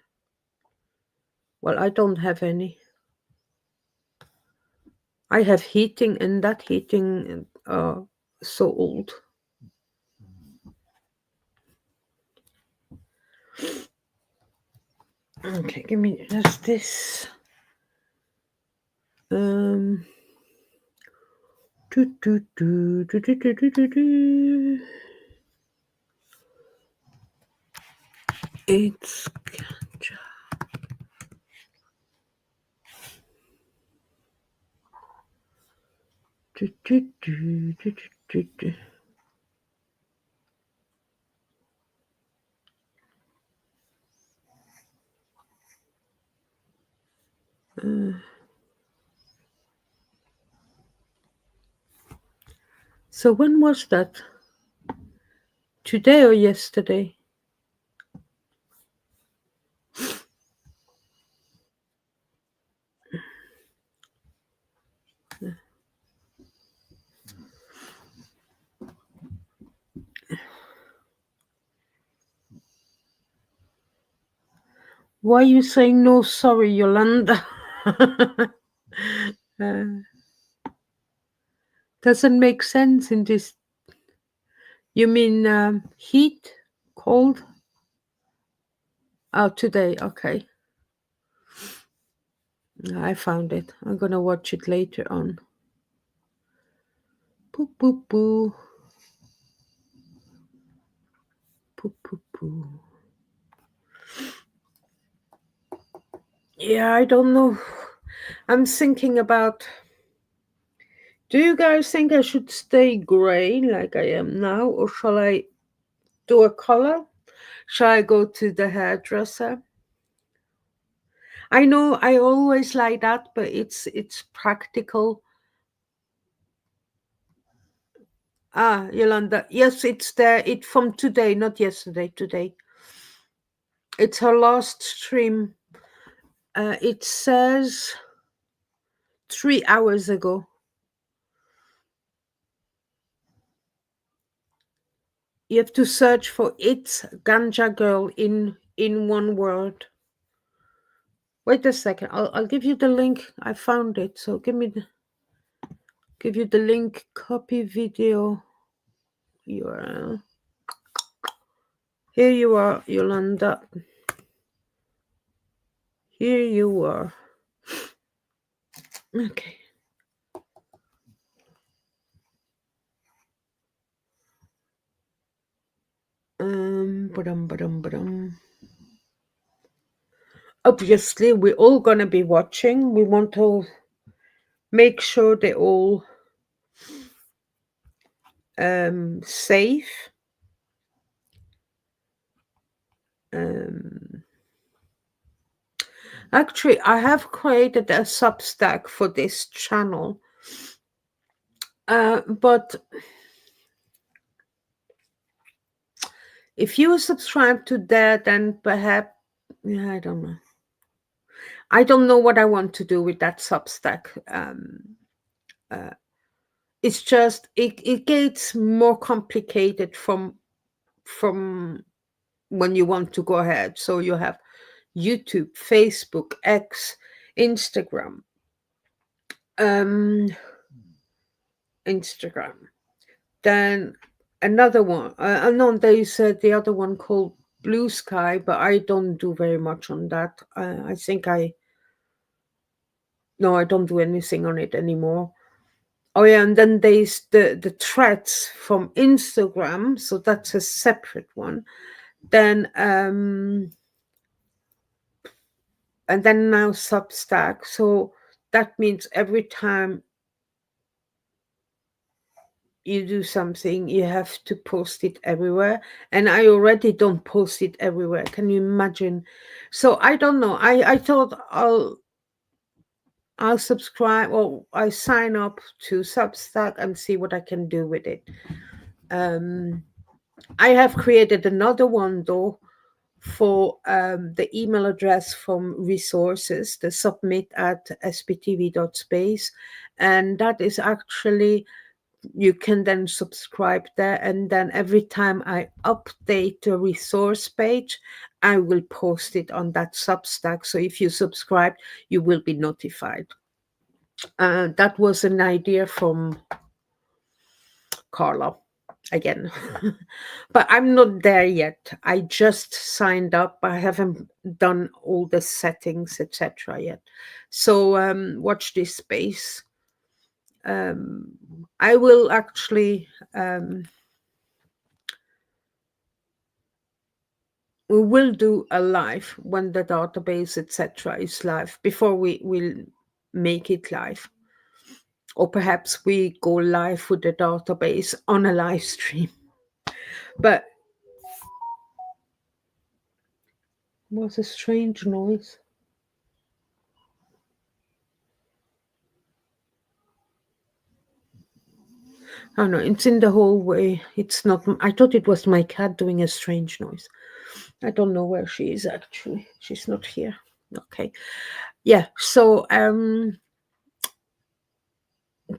Speaker 3: Well, I don't have any. I have heating, and that heating so old. Okay, give me just this. Um, do, do, do, do, do, do, do, do, do. It's ganja. Do, do, do, do, do, do. So when was that? Today or yesterday? Why are you saying no? Sorry, Yolanda. uh, doesn't make sense in this. You mean heat, cold? Oh, today. Okay, I found it. I'm gonna watch it later on. Poo poo poo. Poo poo poo. Yeah, I don't know. I'm thinking about. Do you guys think I should stay gray like I am now, or shall I do a color? Shall I go to the hairdresser? I know I always like that, but it's practical. Ah, Yolanda. Yes, it's there. It's from today, not yesterday. Today. It's her last stream. It says 3 hours ago. You have to search for "It's Ganja Girl" in one word. Wait a second. I'll give you the link. I found it. So give you the link. Copy video URL. Here you are, Yolanda. Here you are. Okay. Ba-dum. Obviously, we're all gonna be watching. We want to make sure they're all safe. Actually, I have created a Substack for this channel, but if you subscribe to that, then perhaps, yeah, I don't know. I don't know what I want to do with that Substack. It's just it gets more complicated from when you want to go ahead. So you have YouTube, Facebook, X, Instagram, um, Instagram. Then another one. No, they said the other one called Blue Sky, but I don't do very much on that. I think I don't do anything on it anymore. Oh yeah, and then there's the threads from Instagram, so that's a separate one. Then and then now Substack. So that means every time you do something, you have to post it everywhere. And I already don't post it everywhere. Can you imagine? So I don't know. I thought I'll subscribe, or I sign up to Substack and see what I can do with it. Um, I have created another one though for the email address from resources, the submit at sptv.space. And that is actually, you can then subscribe there. And then every time I update the resource page, I will post it on that Substack. So if you subscribe, you will be notified. That was an idea from Carla again. But I'm not there yet. I just signed up. I haven't done all the settings, etc. yet. So watch this space. I will actually we will do a live when the database, etc. is live, before we will make it live. Or perhaps we go live with the database on a live stream. But was a strange noise. Oh no, it's in the hallway. It's not. I thought it was my cat doing a strange noise. I don't know where she is actually. She's not here. Okay. Yeah. So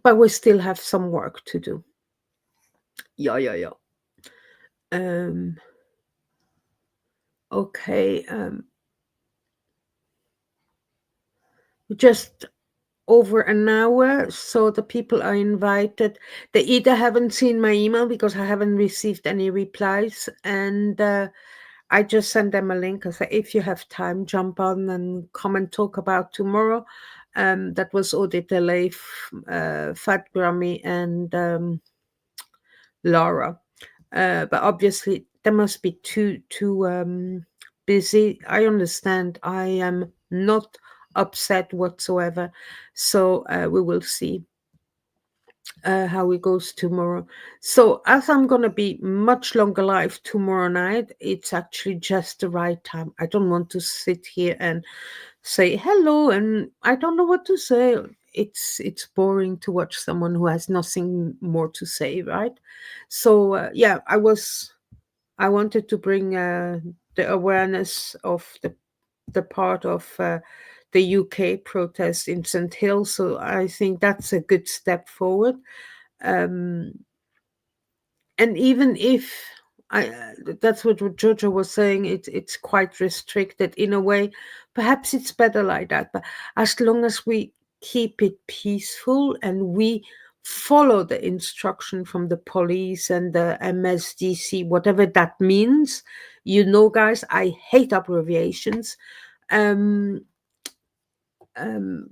Speaker 3: but we still have some work to do. Yeah, yeah, yeah. Um okay. Just over an hour. So the people are invited. They either haven't seen my email because I haven't received any replies, and I just send them a link. I say, if you have time, jump on and come and talk about tomorrow. That was Audit Leif, Fat Grammy, and Laura. But obviously, there must be too busy. I understand. I am not upset whatsoever. So we will see how it goes tomorrow. So as I'm gonna be much longer live tomorrow night, it's actually just the right time. I don't want to sit here and say hello, and I don't know what to say. It's boring to watch someone who has nothing more to say, right? So yeah, I wanted to bring the awareness of the part of the UK protest in St. Hill. So I think that's a good step forward. Um, and even if that's what Jojo was saying, it's quite restricted in a way. Perhaps it's better like that. But as long as we keep it peaceful and we follow the instruction from the police and the MSDC, whatever that means, guys, I hate abbreviations. Um, um,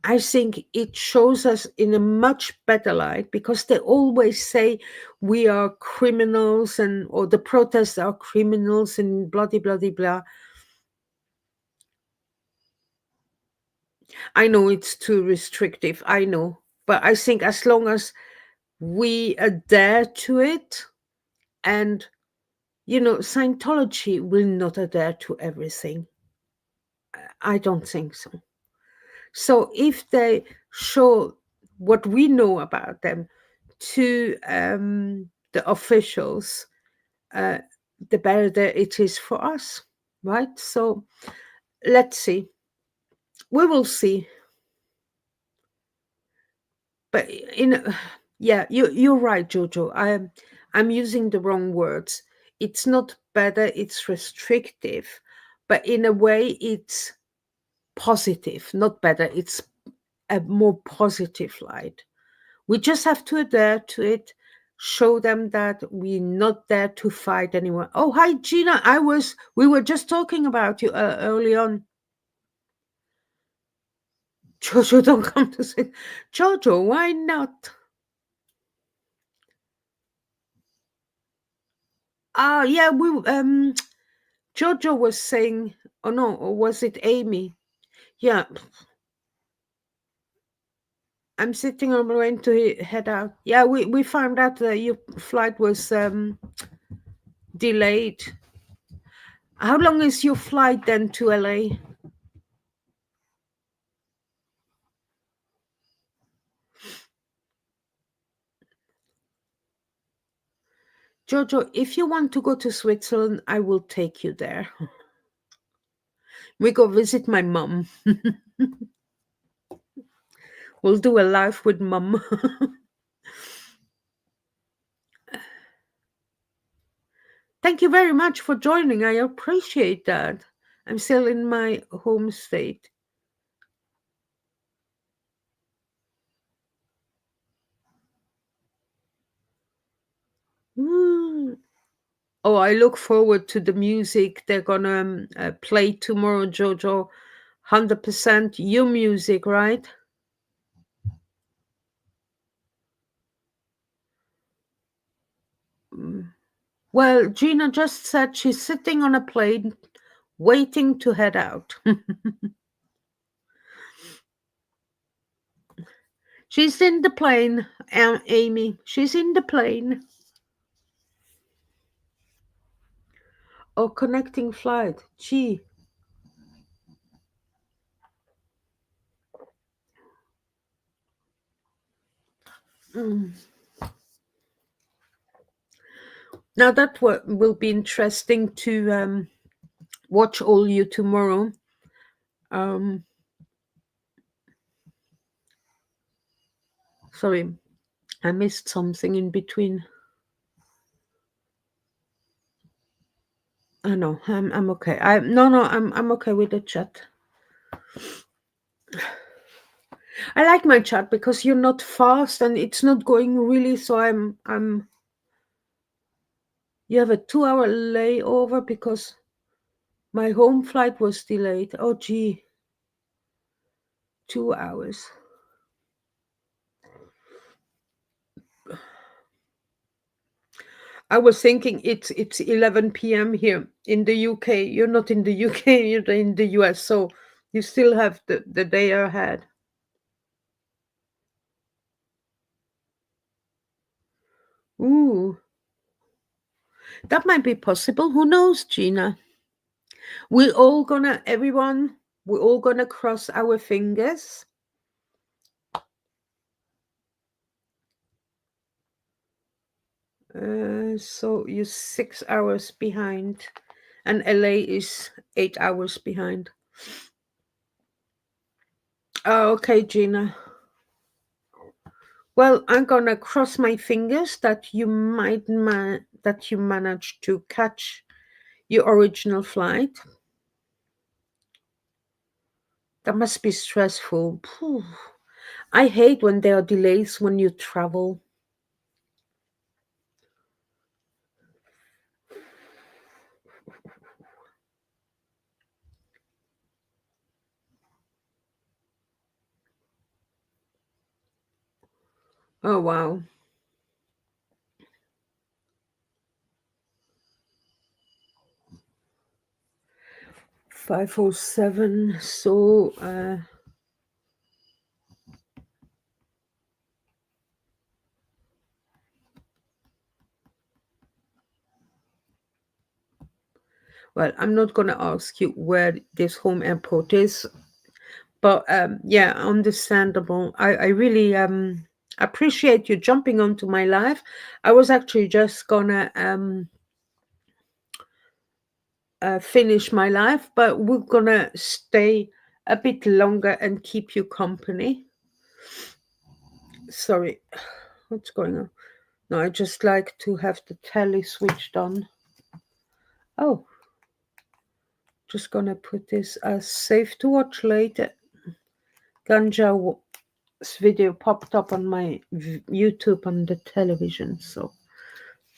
Speaker 3: I think it shows us in a much better light, because they always say we are criminals, and or the protests are criminals and blah blah blah blah. I know it's too restrictive, I know, but I think as long as we adhere to it, and Scientology will not adhere to everything. I don't think so. So if they show what we know about them to the officials, uh, the better it is for us, right? So let's see. We will see. But yeah, you're right, Jojo. I'm using the wrong words. It's not better. It's restrictive, but in a way, it's positive. Not better. It's a more positive light. We just have to adhere to it, show them that we're not there to fight anyone. Oh, hi, Gina. We were just talking about you early on. Jojo, don't come to say, Jojo, why not? Yeah, Jojo was saying, oh no, or was it Amy? Yeah, I'm sitting on my way to head out. Yeah, we found out that your flight was delayed. How long is your flight then to LA? Jojo, if you want to go to Switzerland, I will take you there. We go visit my mum. We'll do a live with mum. Thank you very much for joining. I appreciate that. I'm still in my home state. Mm. Oh, I look forward to the music they're gonna play tomorrow, Jojo. 100% your music, right? Mm. Well, Gina just said she's sitting on a plane waiting to head out. She's in the plane, Amy. She's in the plane. Oh, connecting flight. Gee. Mm. Now that will be interesting to watch all you tomorrow. Um, sorry, I missed something in between. I know I'm okay. I'm okay with the chat. I like my chat because you're not fast and it's not going really. So I'm. You have a 2 hour layover because my home flight was delayed. Oh gee, 2 hours. I was thinking it's 11 p.m. here in the UK. You're not in the UK. You're in the US, so you still have the day ahead. Ooh, that might be possible. Who knows, Gina? We're all gonna cross our fingers. So you're 6 hours behind, and LA is 8 hours behind. Oh, okay, Gina. Well, I'm gonna cross my fingers that that you manage to catch your original flight. That must be stressful. Phew. I hate when there are delays when you travel. Oh wow. 5:07. So well, I'm not gonna ask you where this home airport is, but yeah, understandable. I really appreciate you jumping onto my live. I was actually just gonna finish my life, but we're gonna stay a bit longer and keep you company. Sorry, what's going on? No, I just like to have the telly switched on. Oh, just gonna put this as safe to watch later. Ganja's video popped up on my YouTube on the television, so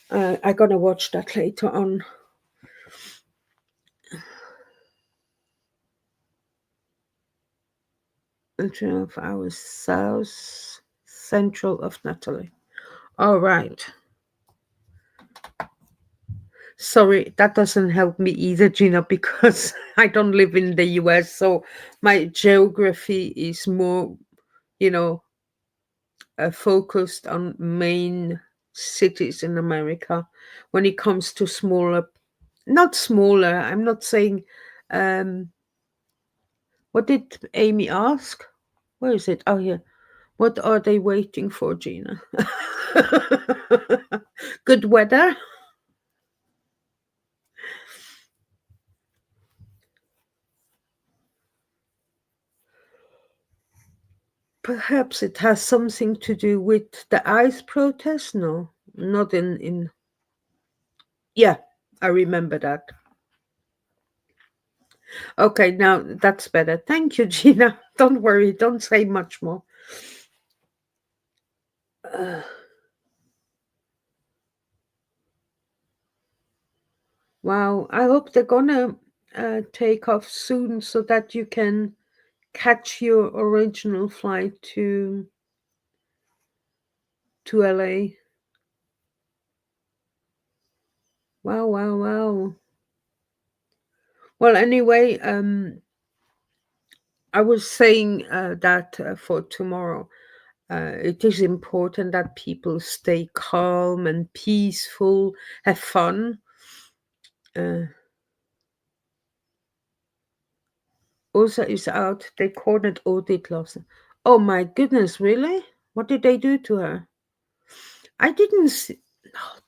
Speaker 3: I'm gonna watch that later on. 12 hours south central of Natalie. All right. Sorry, that doesn't help me either, Gina, because I don't live in the US, so my geography is more, you know, focused on main cities in America. When it comes to smaller, not smaller, I'm not saying. Um, what did Amy ask? Where is it? Oh, here. What are they waiting for, Gina? Good weather? Perhaps it has something to do with the ICE protest? No, not in. Yeah, I remember that. Okay, now that's better. Thank you, Gina. Don't worry, don't say much more. Uh, wow, I hope they're gonna take off soon so that you can catch your original flight to LA. Wow, wow, wow. Well, anyway, I was saying that for tomorrow, it is important that people stay calm and peaceful, have fun. Uh, Osa is out. They cornered Odit last night. Oh my goodness, really? What did they do to her? I didn't see.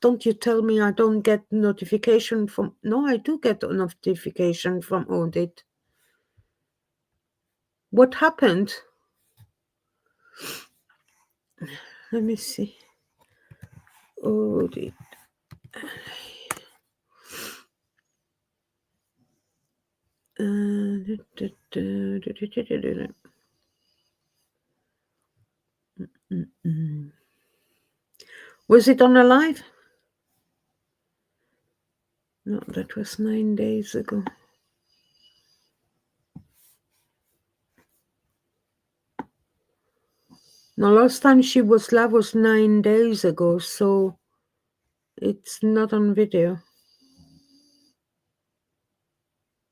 Speaker 3: Don't you tell me I don't get notification from. No, I do get a notification from Odit. What happened? Let me see. Odit. Was it on a live? No, that was 9 days ago. No, last time she was live was 9 days ago, so it's not on video.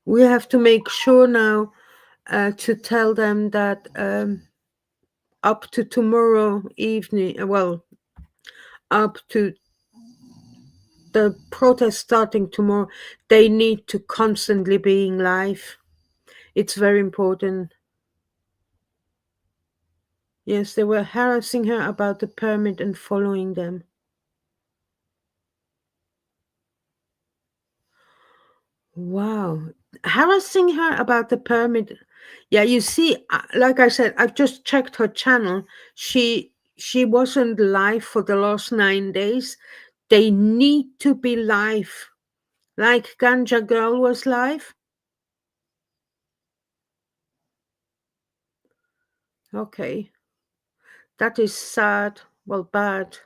Speaker 3: We have to make sure now to tell them that up to tomorrow evening, well, up to the protest starting tomorrow, they need to constantly being live. It's very important. Yes, they were harassing her about the permit and following them. Wow. Harassing her about the permit. Yeah, you see, like I said, I've just checked her channel. She wasn't live for the last 9 days. They need to be live. Like Ganja Girl was live. Okay. That is sad. Well, bad.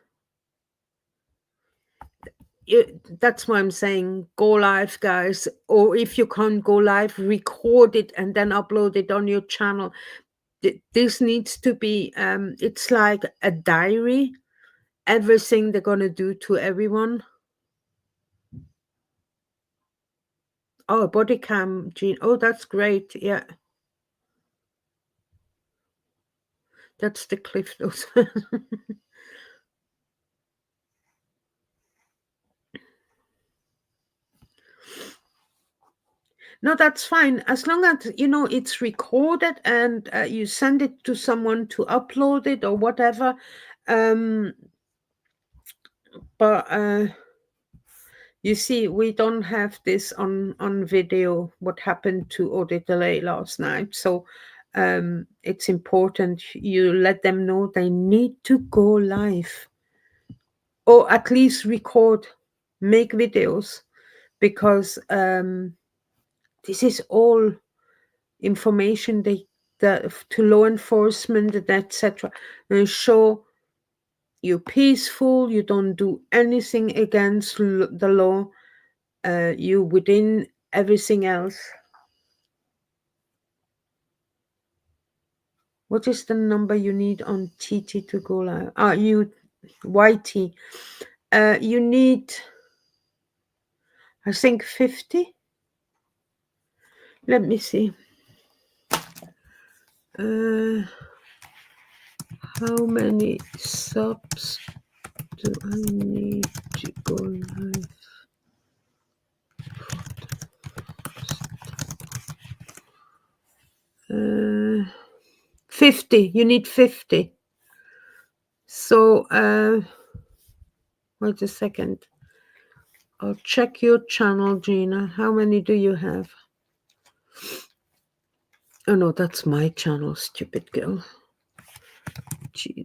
Speaker 3: That's why I'm saying go live, guys. Or if you can't go live, record it and then upload it on your channel. This needs to be, it's like a diary. Everything they're going to do to everyone. Oh, body cam, Jean. Oh, that's great. Yeah. That's the cliff notes. No, that's fine. As long as, it's recorded and you send it to someone to upload it or whatever. But you see, we don't have this on video, what happened to Audit Delay last night. So it's important you let them know they need to go live. Or at least record, make videos. Because this is all information to law enforcement, etc. And show you're peaceful, you don't do anything against the law, you within everything else. What is the number you need on TT to go live? YT. You need, I think, 50. Let me see. How many subs do I need to go live? 50. You need 50. So, wait a second. I'll check your channel, Gina. How many do you have? Oh, no, that's my channel, stupid girl. Gina.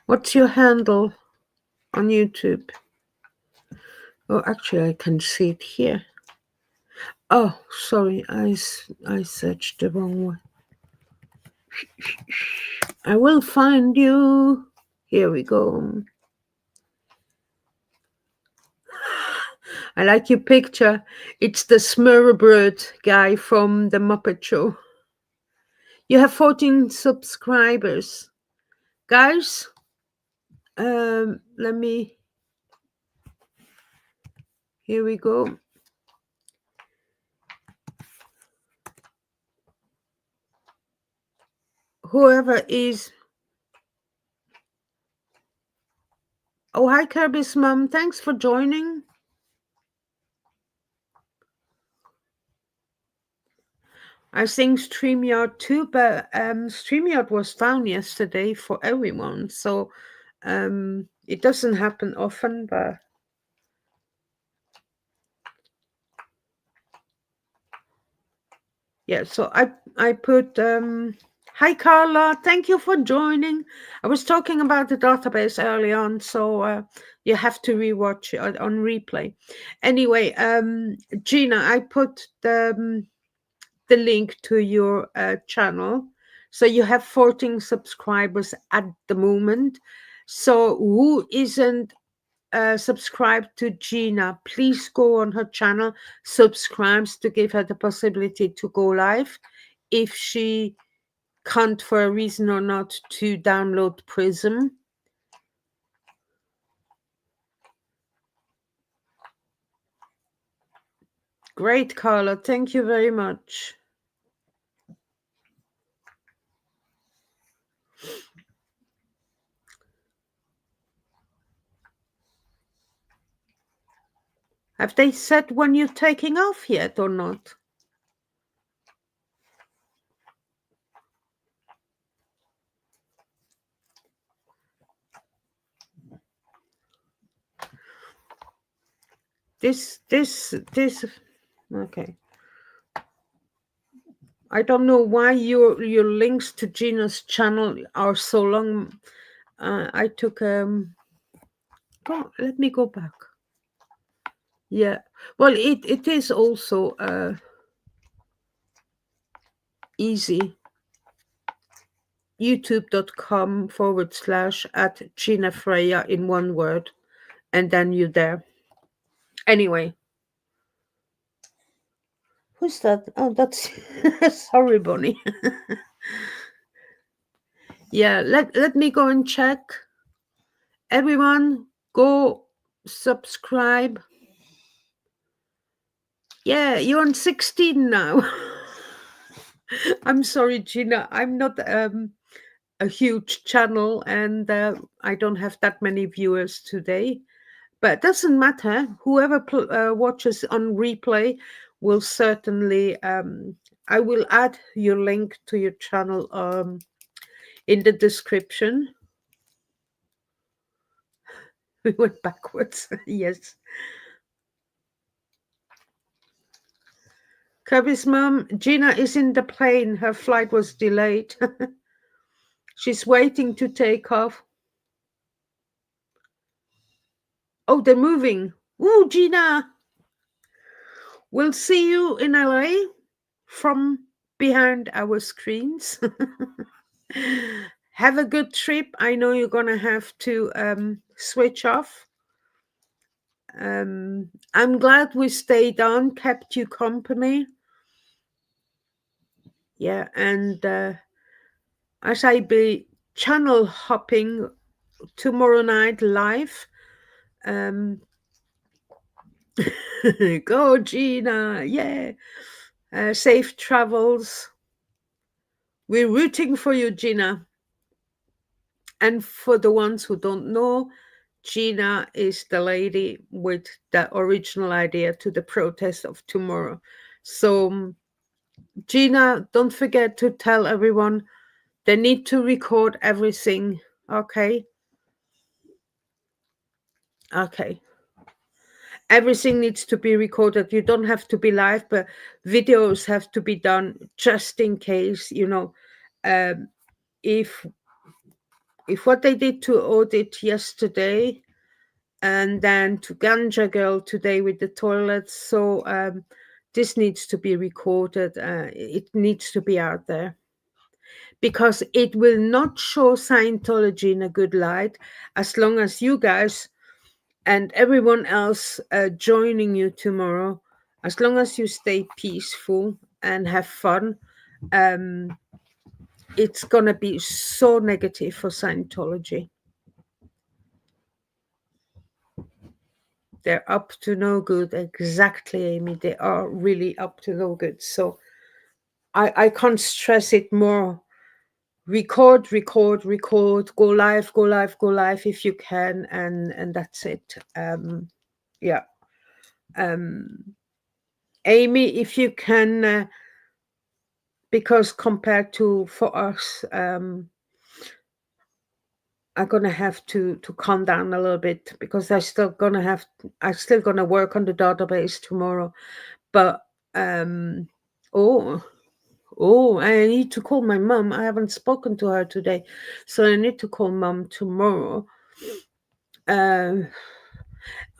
Speaker 3: What's your handle on YouTube? Oh, actually, I can see it here. Oh, sorry, I searched the wrong one. I will find you. Here we go. I like your picture. It's the Smurrbird guy from the Muppet Show. You have 14 subscribers. Guys, let me... Here we go. Whoever is... Oh, hi, Kirby's mom. Thanks for joining. I think StreamYard too, but StreamYard was down yesterday for everyone. So it doesn't happen often, but... Yeah, so I put... Hi, Carla. Thank you for joining. I was talking about the database early on, so you have to rewatch it on replay. Anyway, Gina, I put the link to your channel. So you have 14 subscribers at the moment. So who isn't subscribed to Gina, please go on her channel, subscribes to give her the possibility to go live. If she can't for a reason or not to download Prism. Great, Carla. Thank you very much. Have they said when you're taking off yet or not? This, okay. I don't know why your links to Gina's channel are so long. I took let me go back. Yeah, well, it is also easy. youtube.com/ Gina Freya in one word, and then you're there. Anyway, who's that? Oh, that's sorry, Bonnie. Yeah, let me go and check. Everyone, go subscribe. Yeah, you're on 16 now. I'm sorry, Gina. I'm not a huge channel, and I don't have that many viewers today. But it doesn't matter. Whoever watches on replay will certainly... I will add your link to your channel in the description. We went backwards. Yes. Kirby's mom, Gina, is in the plane. Her flight was delayed. She's waiting to take off. Oh, they're moving. Ooh, Gina. We'll see you in LA from behind our screens. Have a good trip. I know you're going to have to switch off. I'm glad we stayed on, kept you company. Yeah, and as I be channel hopping tomorrow night live. Um, go, Gina! Yeah, safe travels. We're rooting for you, Gina. And for the ones who don't know, Gina is the lady with the original idea to the protest of tomorrow. So, Gina, don't forget to tell everyone they need to record everything. Okay. Okay. Everything needs to be recorded. You don't have to be live, but videos have to be done just in case, um, if what they did to Audit yesterday and then to Ganja Girl today with the toilets. So this needs to be recorded. It needs to be out there because it will not show Scientology in a good light as long as you guys and everyone else joining you tomorrow, as long as you stay peaceful and have fun. It's gonna be so negative for Scientology. They're up to no good. Exactly, Amy. They are really up to no good. So I can't stress it more. Record, record, record. Go live, go live, go live if you can, and that's it. Yeah. Amy, if you can, because compared to for us, I'm gonna have to calm down a little bit because I'm still gonna work on the database tomorrow. But oh, I need to call my mom. I haven't spoken to her today, so I need to call mom tomorrow. Um,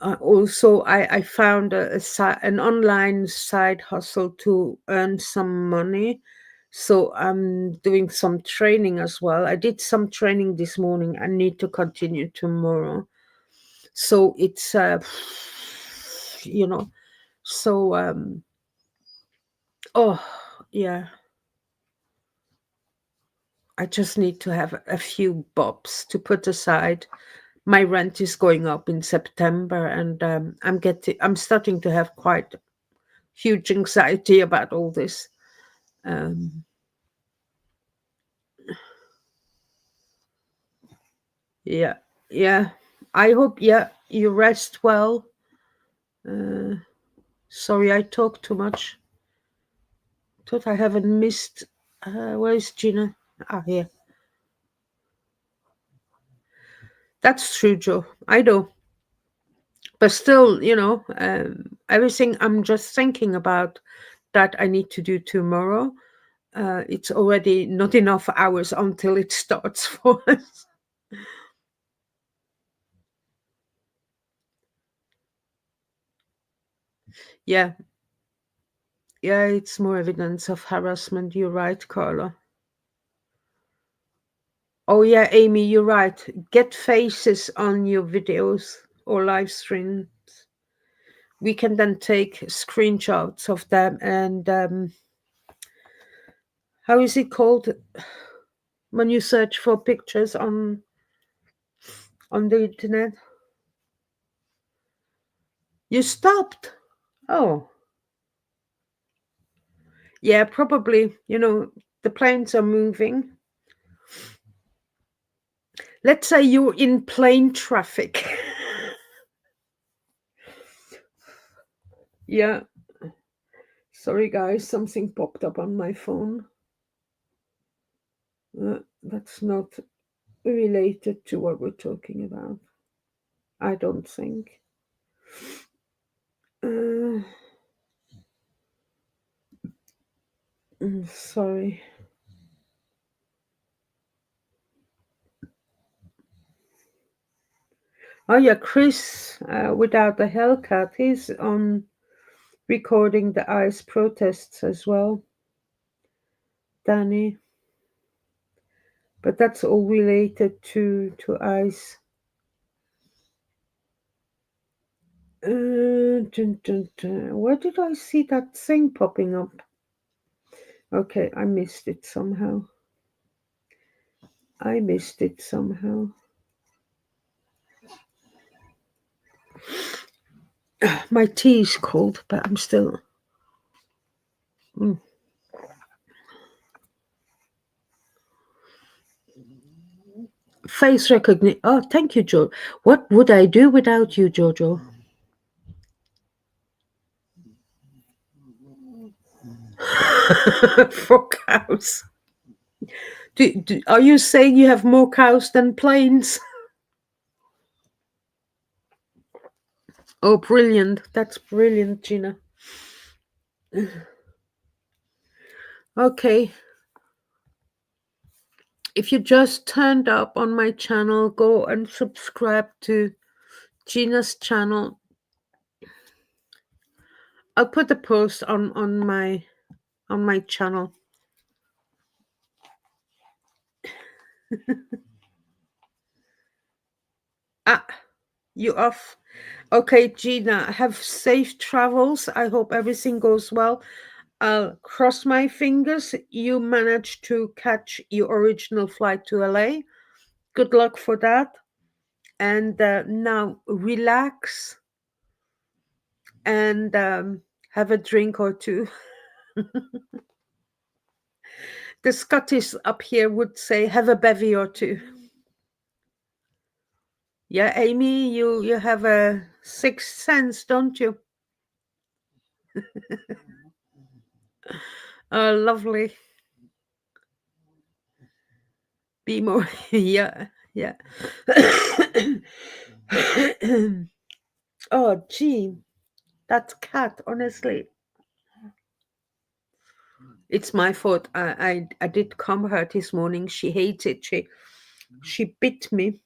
Speaker 3: also, I found an online side hustle to earn some money. So I'm doing some training as well. I did some training this morning. I need to continue tomorrow. So it's, you know, so, oh, yeah. I just need to have a few bobs to put aside. My rent is going up in September, and I'm starting to have quite huge anxiety about all this. Um, yeah, yeah. I hope, yeah, you rest well. Uh, Sorry, I talk too much. Thought I haven't missed. Where is Gina? Ah, here. That's true, Joe. I know. But still, everything I'm just thinking about that I need to do tomorrow. It's already not enough hours until it starts for us. Yeah, yeah, it's more evidence of harassment. You're right, Carla. Oh, yeah, Amy, you're right. Get faces on your videos or live streams. We can then take screenshots of them and how is it called when you search for pictures on the internet? You stopped. Oh, yeah, probably. The planes are moving. Let's say you're in plane traffic. Yeah. Sorry, guys, something popped up on my phone. That's not related to what we're talking about. I don't think. Uh, Sorry. Oh, yeah, Chris, without a Hellcat, he's on recording the ICE protests as well. Danny. But that's all related to ICE. Dun, dun, dun. Where did I see that thing popping up? Okay, I missed it somehow. My tea is cold, but I'm still. Mm. Face recognition. Oh, thank you, Joe. What would I do without you, Jojo? For cows. Are you saying you have more cows than planes? Oh, brilliant. That's brilliant, Gina. Okay. If you just turned up on my channel, go and subscribe to Gina's channel. I'll put the post on my channel. Ah, you off. Okay, Gina, have safe travels. I hope everything goes well. I'll cross my fingers you managed to catch your original flight to LA. Good luck for that. And now relax and have a drink or two. The Scottish up here would say, have a bevy or two. Yeah, Amy, you have a sixth sense, don't you? Oh, lovely. Be more. Yeah, yeah. Oh, gee, that cat, honestly. It's my fault. I did comb her this morning. She hates it. She bit me.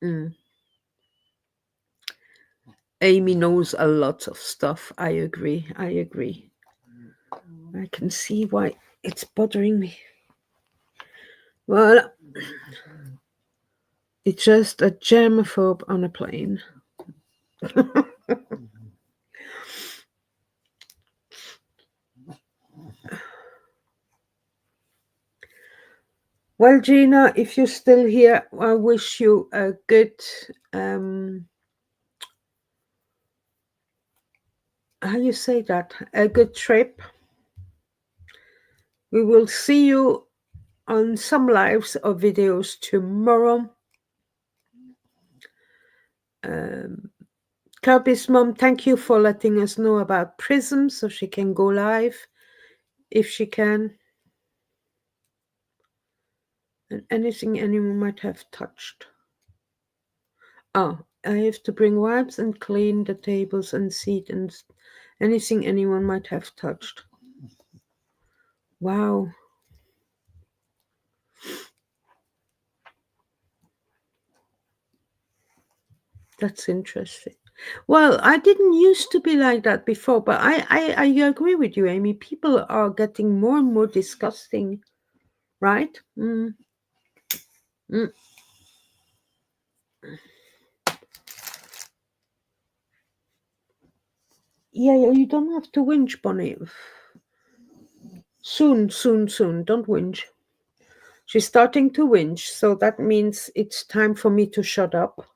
Speaker 3: Mm. Amy knows a lot of stuff. I agree. I agree. I can see why it's bothering me. Well, it's just a germaphobe on a plane. Well, Gina, if you're still here, I wish you a good, how you say that? A good trip. We will see you on some lives or videos tomorrow. Kirby's mom, thank you for letting us know about Prism so she can go live if she can. And anything anyone might have touched. Oh, I have to bring wipes and clean the tables and seat and anything anyone might have touched. Wow. That's interesting. Well, I didn't used to be like that before, but I agree with you, Amy. People are getting more and more disgusting, right? Mm. Mm. Yeah, you don't have to whinge, Bonnie. Soon, soon, soon. Don't whinge. She's starting to whinge, so that means it's time for me to shut up.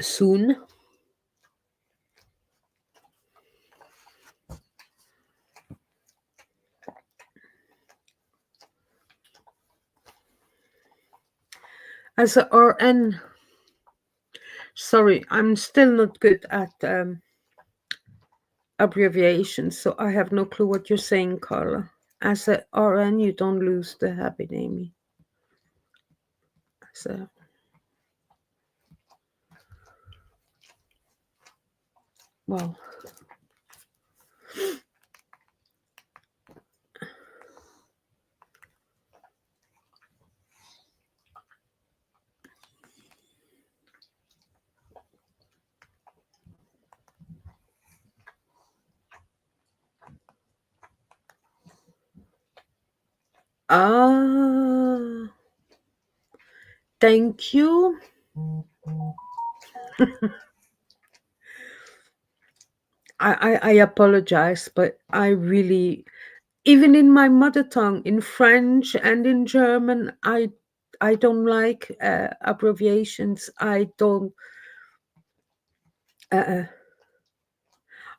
Speaker 3: Soon. As a RN, sorry, I'm still not good at abbreviations, so I have no clue what you're saying, Carla. As a RN, you don't lose the habit, Amy. So, well, ah, thank you. I apologize, but I really, even in my mother tongue, in French and in German, I don't like abbreviations. I don't. Uh,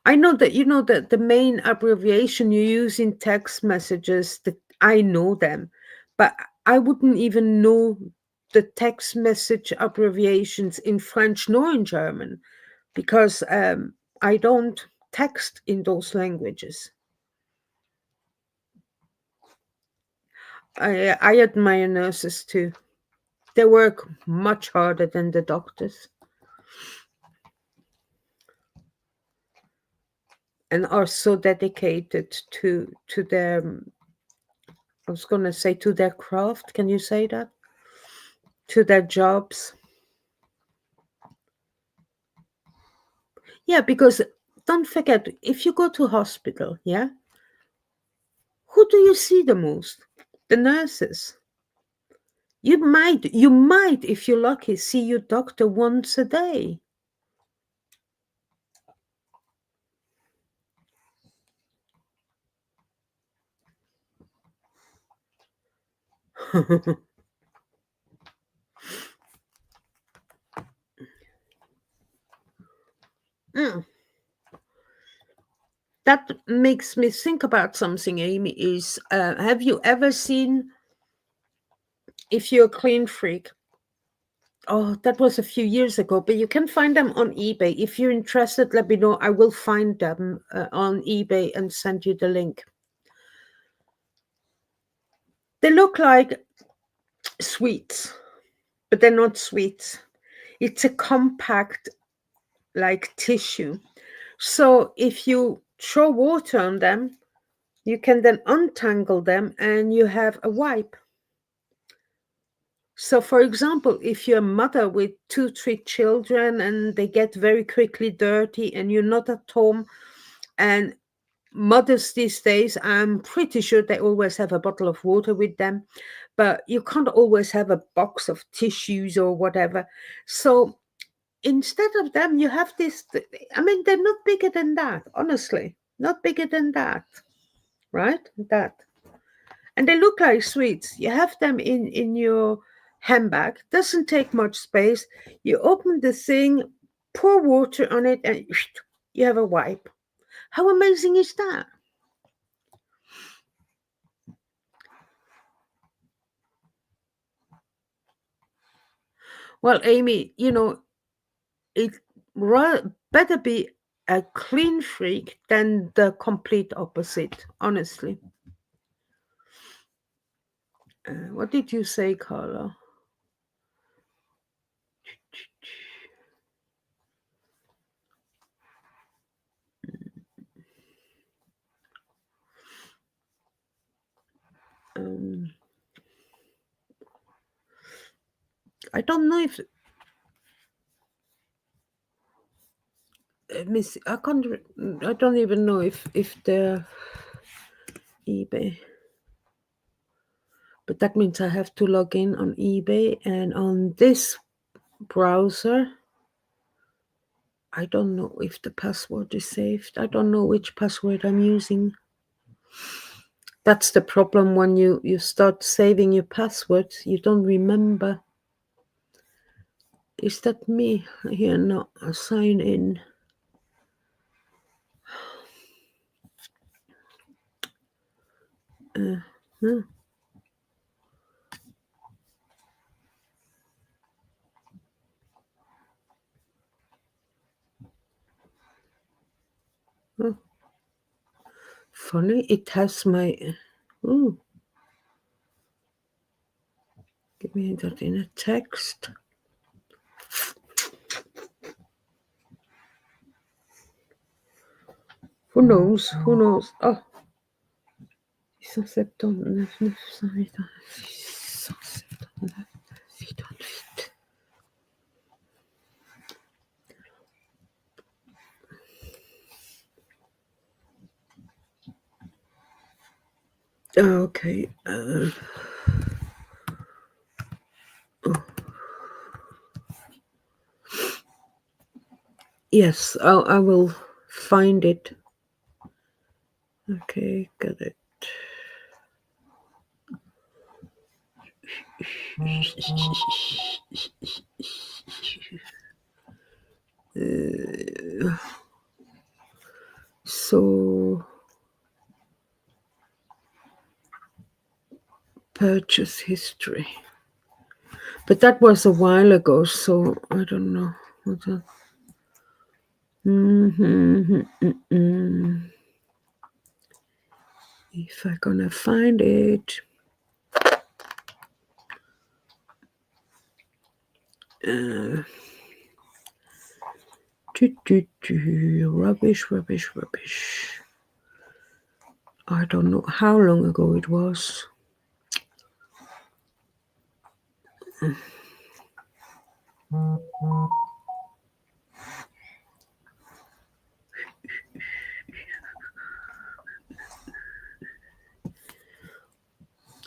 Speaker 3: I know that you know that the main abbreviation you use in text messages, that I know them, but I wouldn't even know the text message abbreviations in French nor in German because I don't text in those languages. I admire nurses too. They work much harder than the doctors and are so dedicated to their, I was going to say, to their craft. Can you say that? To their jobs. Yeah, because don't forget, if you go to hospital, yeah, who do you see the most? The nurses. You might, if you're lucky, see your doctor once a day. Mm. That makes me think about something, Amy. Is have you ever seen, if you're a clean freak? Oh, that was a few years ago, but you can find them on eBay. If you're interested, let me know. I will find them on eBay and send you the link. They look like sweets, but they're not sweets. It's a compact, like tissue. So if you throw water on them, you can then untangle them and you have a wipe. So, for example, if you're a mother with 2, 3 children and they get very quickly dirty and you're not at home, and mothers these days, I'm pretty sure they always have a bottle of water with them, but you can't always have a box of tissues or whatever. So, instead of them, you have this. I mean, they're not bigger than that, honestly, not bigger than that, right? That. And they look like sweets. You have them in your handbag. Doesn't take much space. You open the thing, pour water on it, and you have a wipe. How amazing is that? Well, Amy, it better be a clean freak than the complete opposite, honestly. What did you say, Carla? Um, I don't know if Miss. I can't. I don't even know if the eBay. But that means I have to log in on eBay, and on this browser, I don't know if the password is saved. I don't know which password I'm using. That's the problem when you start saving your passwords, you don't remember. Is that me here? No, sign in. Huh? Oh, funny, it has my. Ooh, give me that in a text. Who knows? Who knows? Oh, 679, 978, 679, 678. Okay. Yes, I will find it. Okay, got it. So purchase history. But that was a while ago, so I don't know. If I'm gonna find it. Rubbish, rubbish, rubbish. I don't know how long ago it was.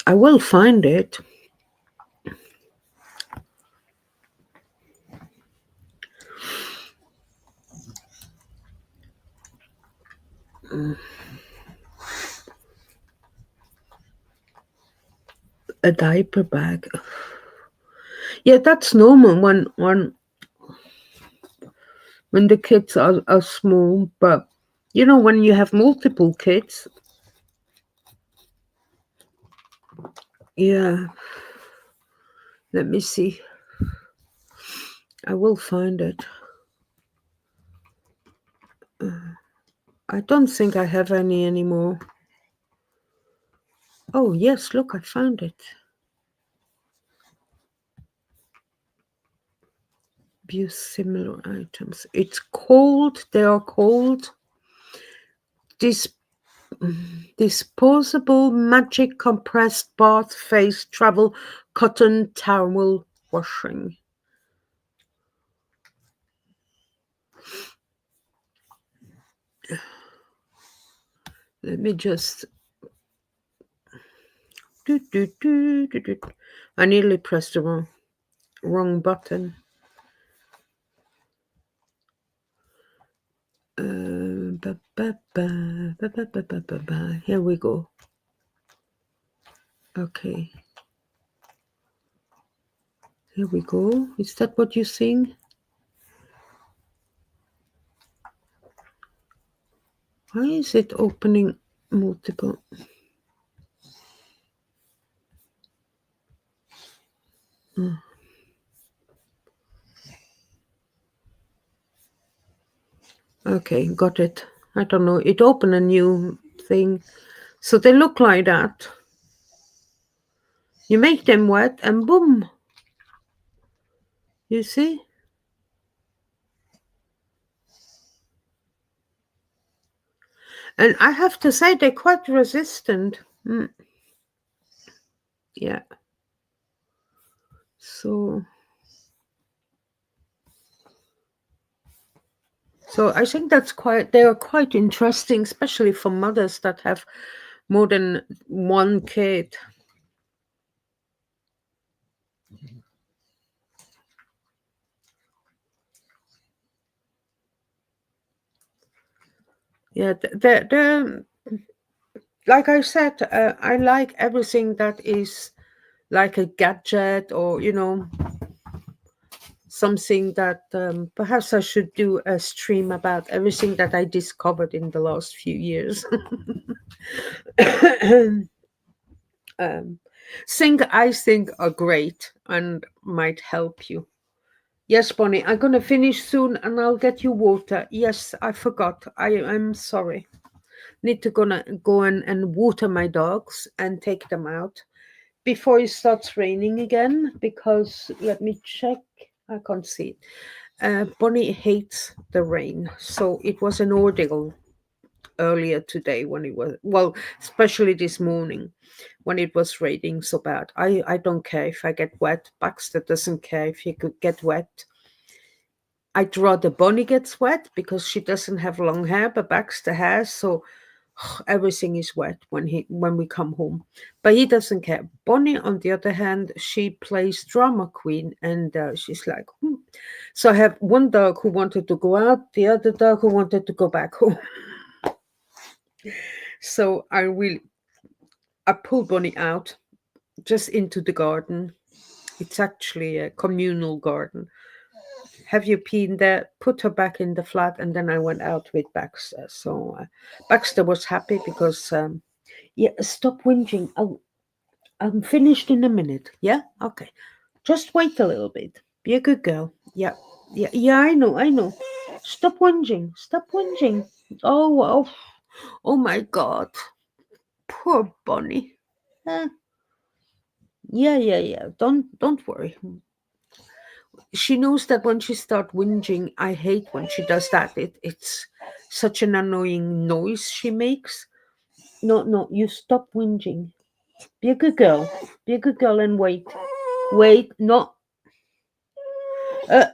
Speaker 3: I will find it. A diaper bag. Yeah, that's normal when the kids are small, but you know, when you have multiple kids, yeah. Let me see. I will find it. I don't think I have any anymore. Oh, yes, look, I found it. View similar items. It's cold. They are cold. Disposable magic compressed bath face travel cotton towel washing. Let me just. I nearly pressed the wrong button. Here we go. Okay. Here we go. Is that what you're seeing? Why is it opening multiple? Okay, got it. I don't know. It opened a new thing. So they look like that. You make them wet and boom. You see? And I have to say they're quite resistant. Yeah. So I think they are quite interesting, especially for mothers that have more than one kid. Yeah, they're like I said, I like everything that is like a gadget or, you know, something that perhaps I should do a stream about everything that I discovered in the last few years. I think are great and might help you. Yes, Bonnie, I'm gonna finish soon and I'll get you water. Yes, I forgot. I'm sorry. Need to go and water my dogs and take them out before it starts raining again, because let me check. I can't see it. Bonnie hates the rain, so it was an ordeal earlier today when it was, well, especially this morning when it was raining so bad. I don't care if I get wet. Baxter doesn't care if he could get wet. I'd rather Bonnie gets wet because she doesn't have long hair, but Baxter has, so everything is wet when we come home. But he doesn't care. Bonnie, on the other hand, she plays drama queen, and she's like, So I have one dog who wanted to go out, the other dog who wanted to go back home. So I pulled Bonnie out just into the garden. It's actually a communal garden. have you peed there, put her back in the flat, and then I went out with Baxter. So Baxter was happy because, yeah, stop whinging. I'm finished in a minute. Yeah? Okay. Just wait a little bit. Be a good girl. Yeah. Yeah, yeah, I know. Stop whinging. Stop whinging. Oh, oh my God. Poor Bonnie. Uh, yeah. Don't worry. She knows that when she starts whinging, I hate when she does that. It's such an annoying noise she makes. No, you stop whinging. Be a good girl. Be a good girl and wait. Wait, no. Uh,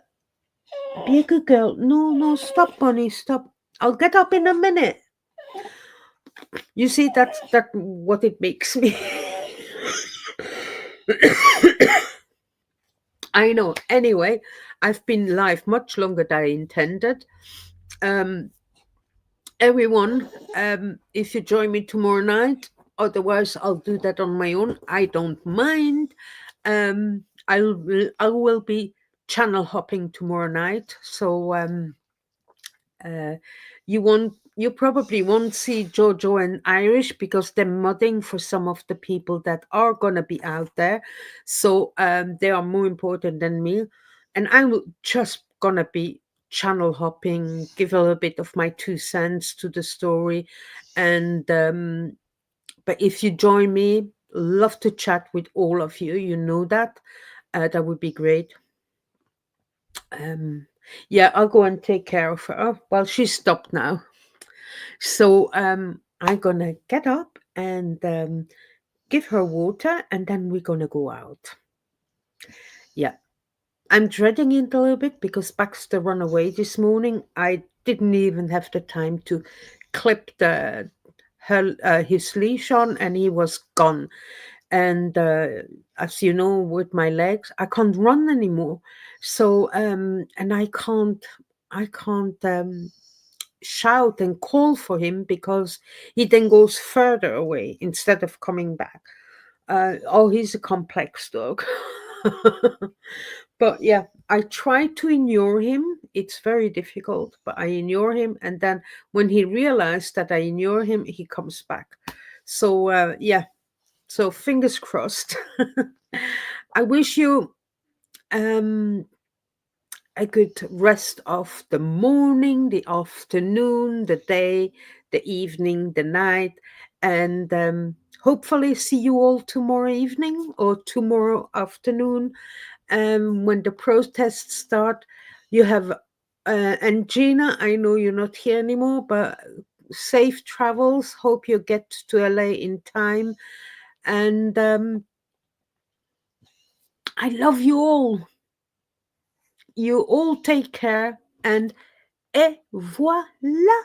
Speaker 3: be a good girl. No, stop, Bonnie, stop. I'll get up in a minute. You see, that's what it makes me. I know. Anyway, I've been live much longer than I intended. Um, everyone, if you join me tomorrow night, otherwise I'll do that on my own. I don't mind. I will be channel hopping tomorrow night, so uh, you probably won't see Jojo and Irish because they're modding for some of the people that are gonna be out there. So they are more important than me. And I'm just gonna be channel hopping, give a little bit of my 2 cents to the story. And but if you join me, love to chat with all of you. You know that. That would be great. Um, yeah, I'll go and take care of her. Oh, well, she's stopped now. So I'm gonna get up and give her water, and then we're gonna go out. Yeah, I'm dreading it a little bit because Baxter ran away this morning. I didn't even have the time to clip his leash on, and he was gone. And as you know, with my legs, I can't run anymore. So and I can't shout and call for him because he then goes further away instead of coming back. Oh, he's a complex dog. But yeah, I try to ignore him. It's very difficult, but I ignore him. And then when he realized that I ignore him, he comes back. So yeah, so fingers crossed. I wish you um, a good rest of the morning, the afternoon, the day, the evening, the night, and hopefully see you all tomorrow evening or tomorrow afternoon when the protests start. You have, and Gina, I know you're not here anymore, but safe travels. Hope you get to LA in time. And I love you all. You all take care. And et voilà.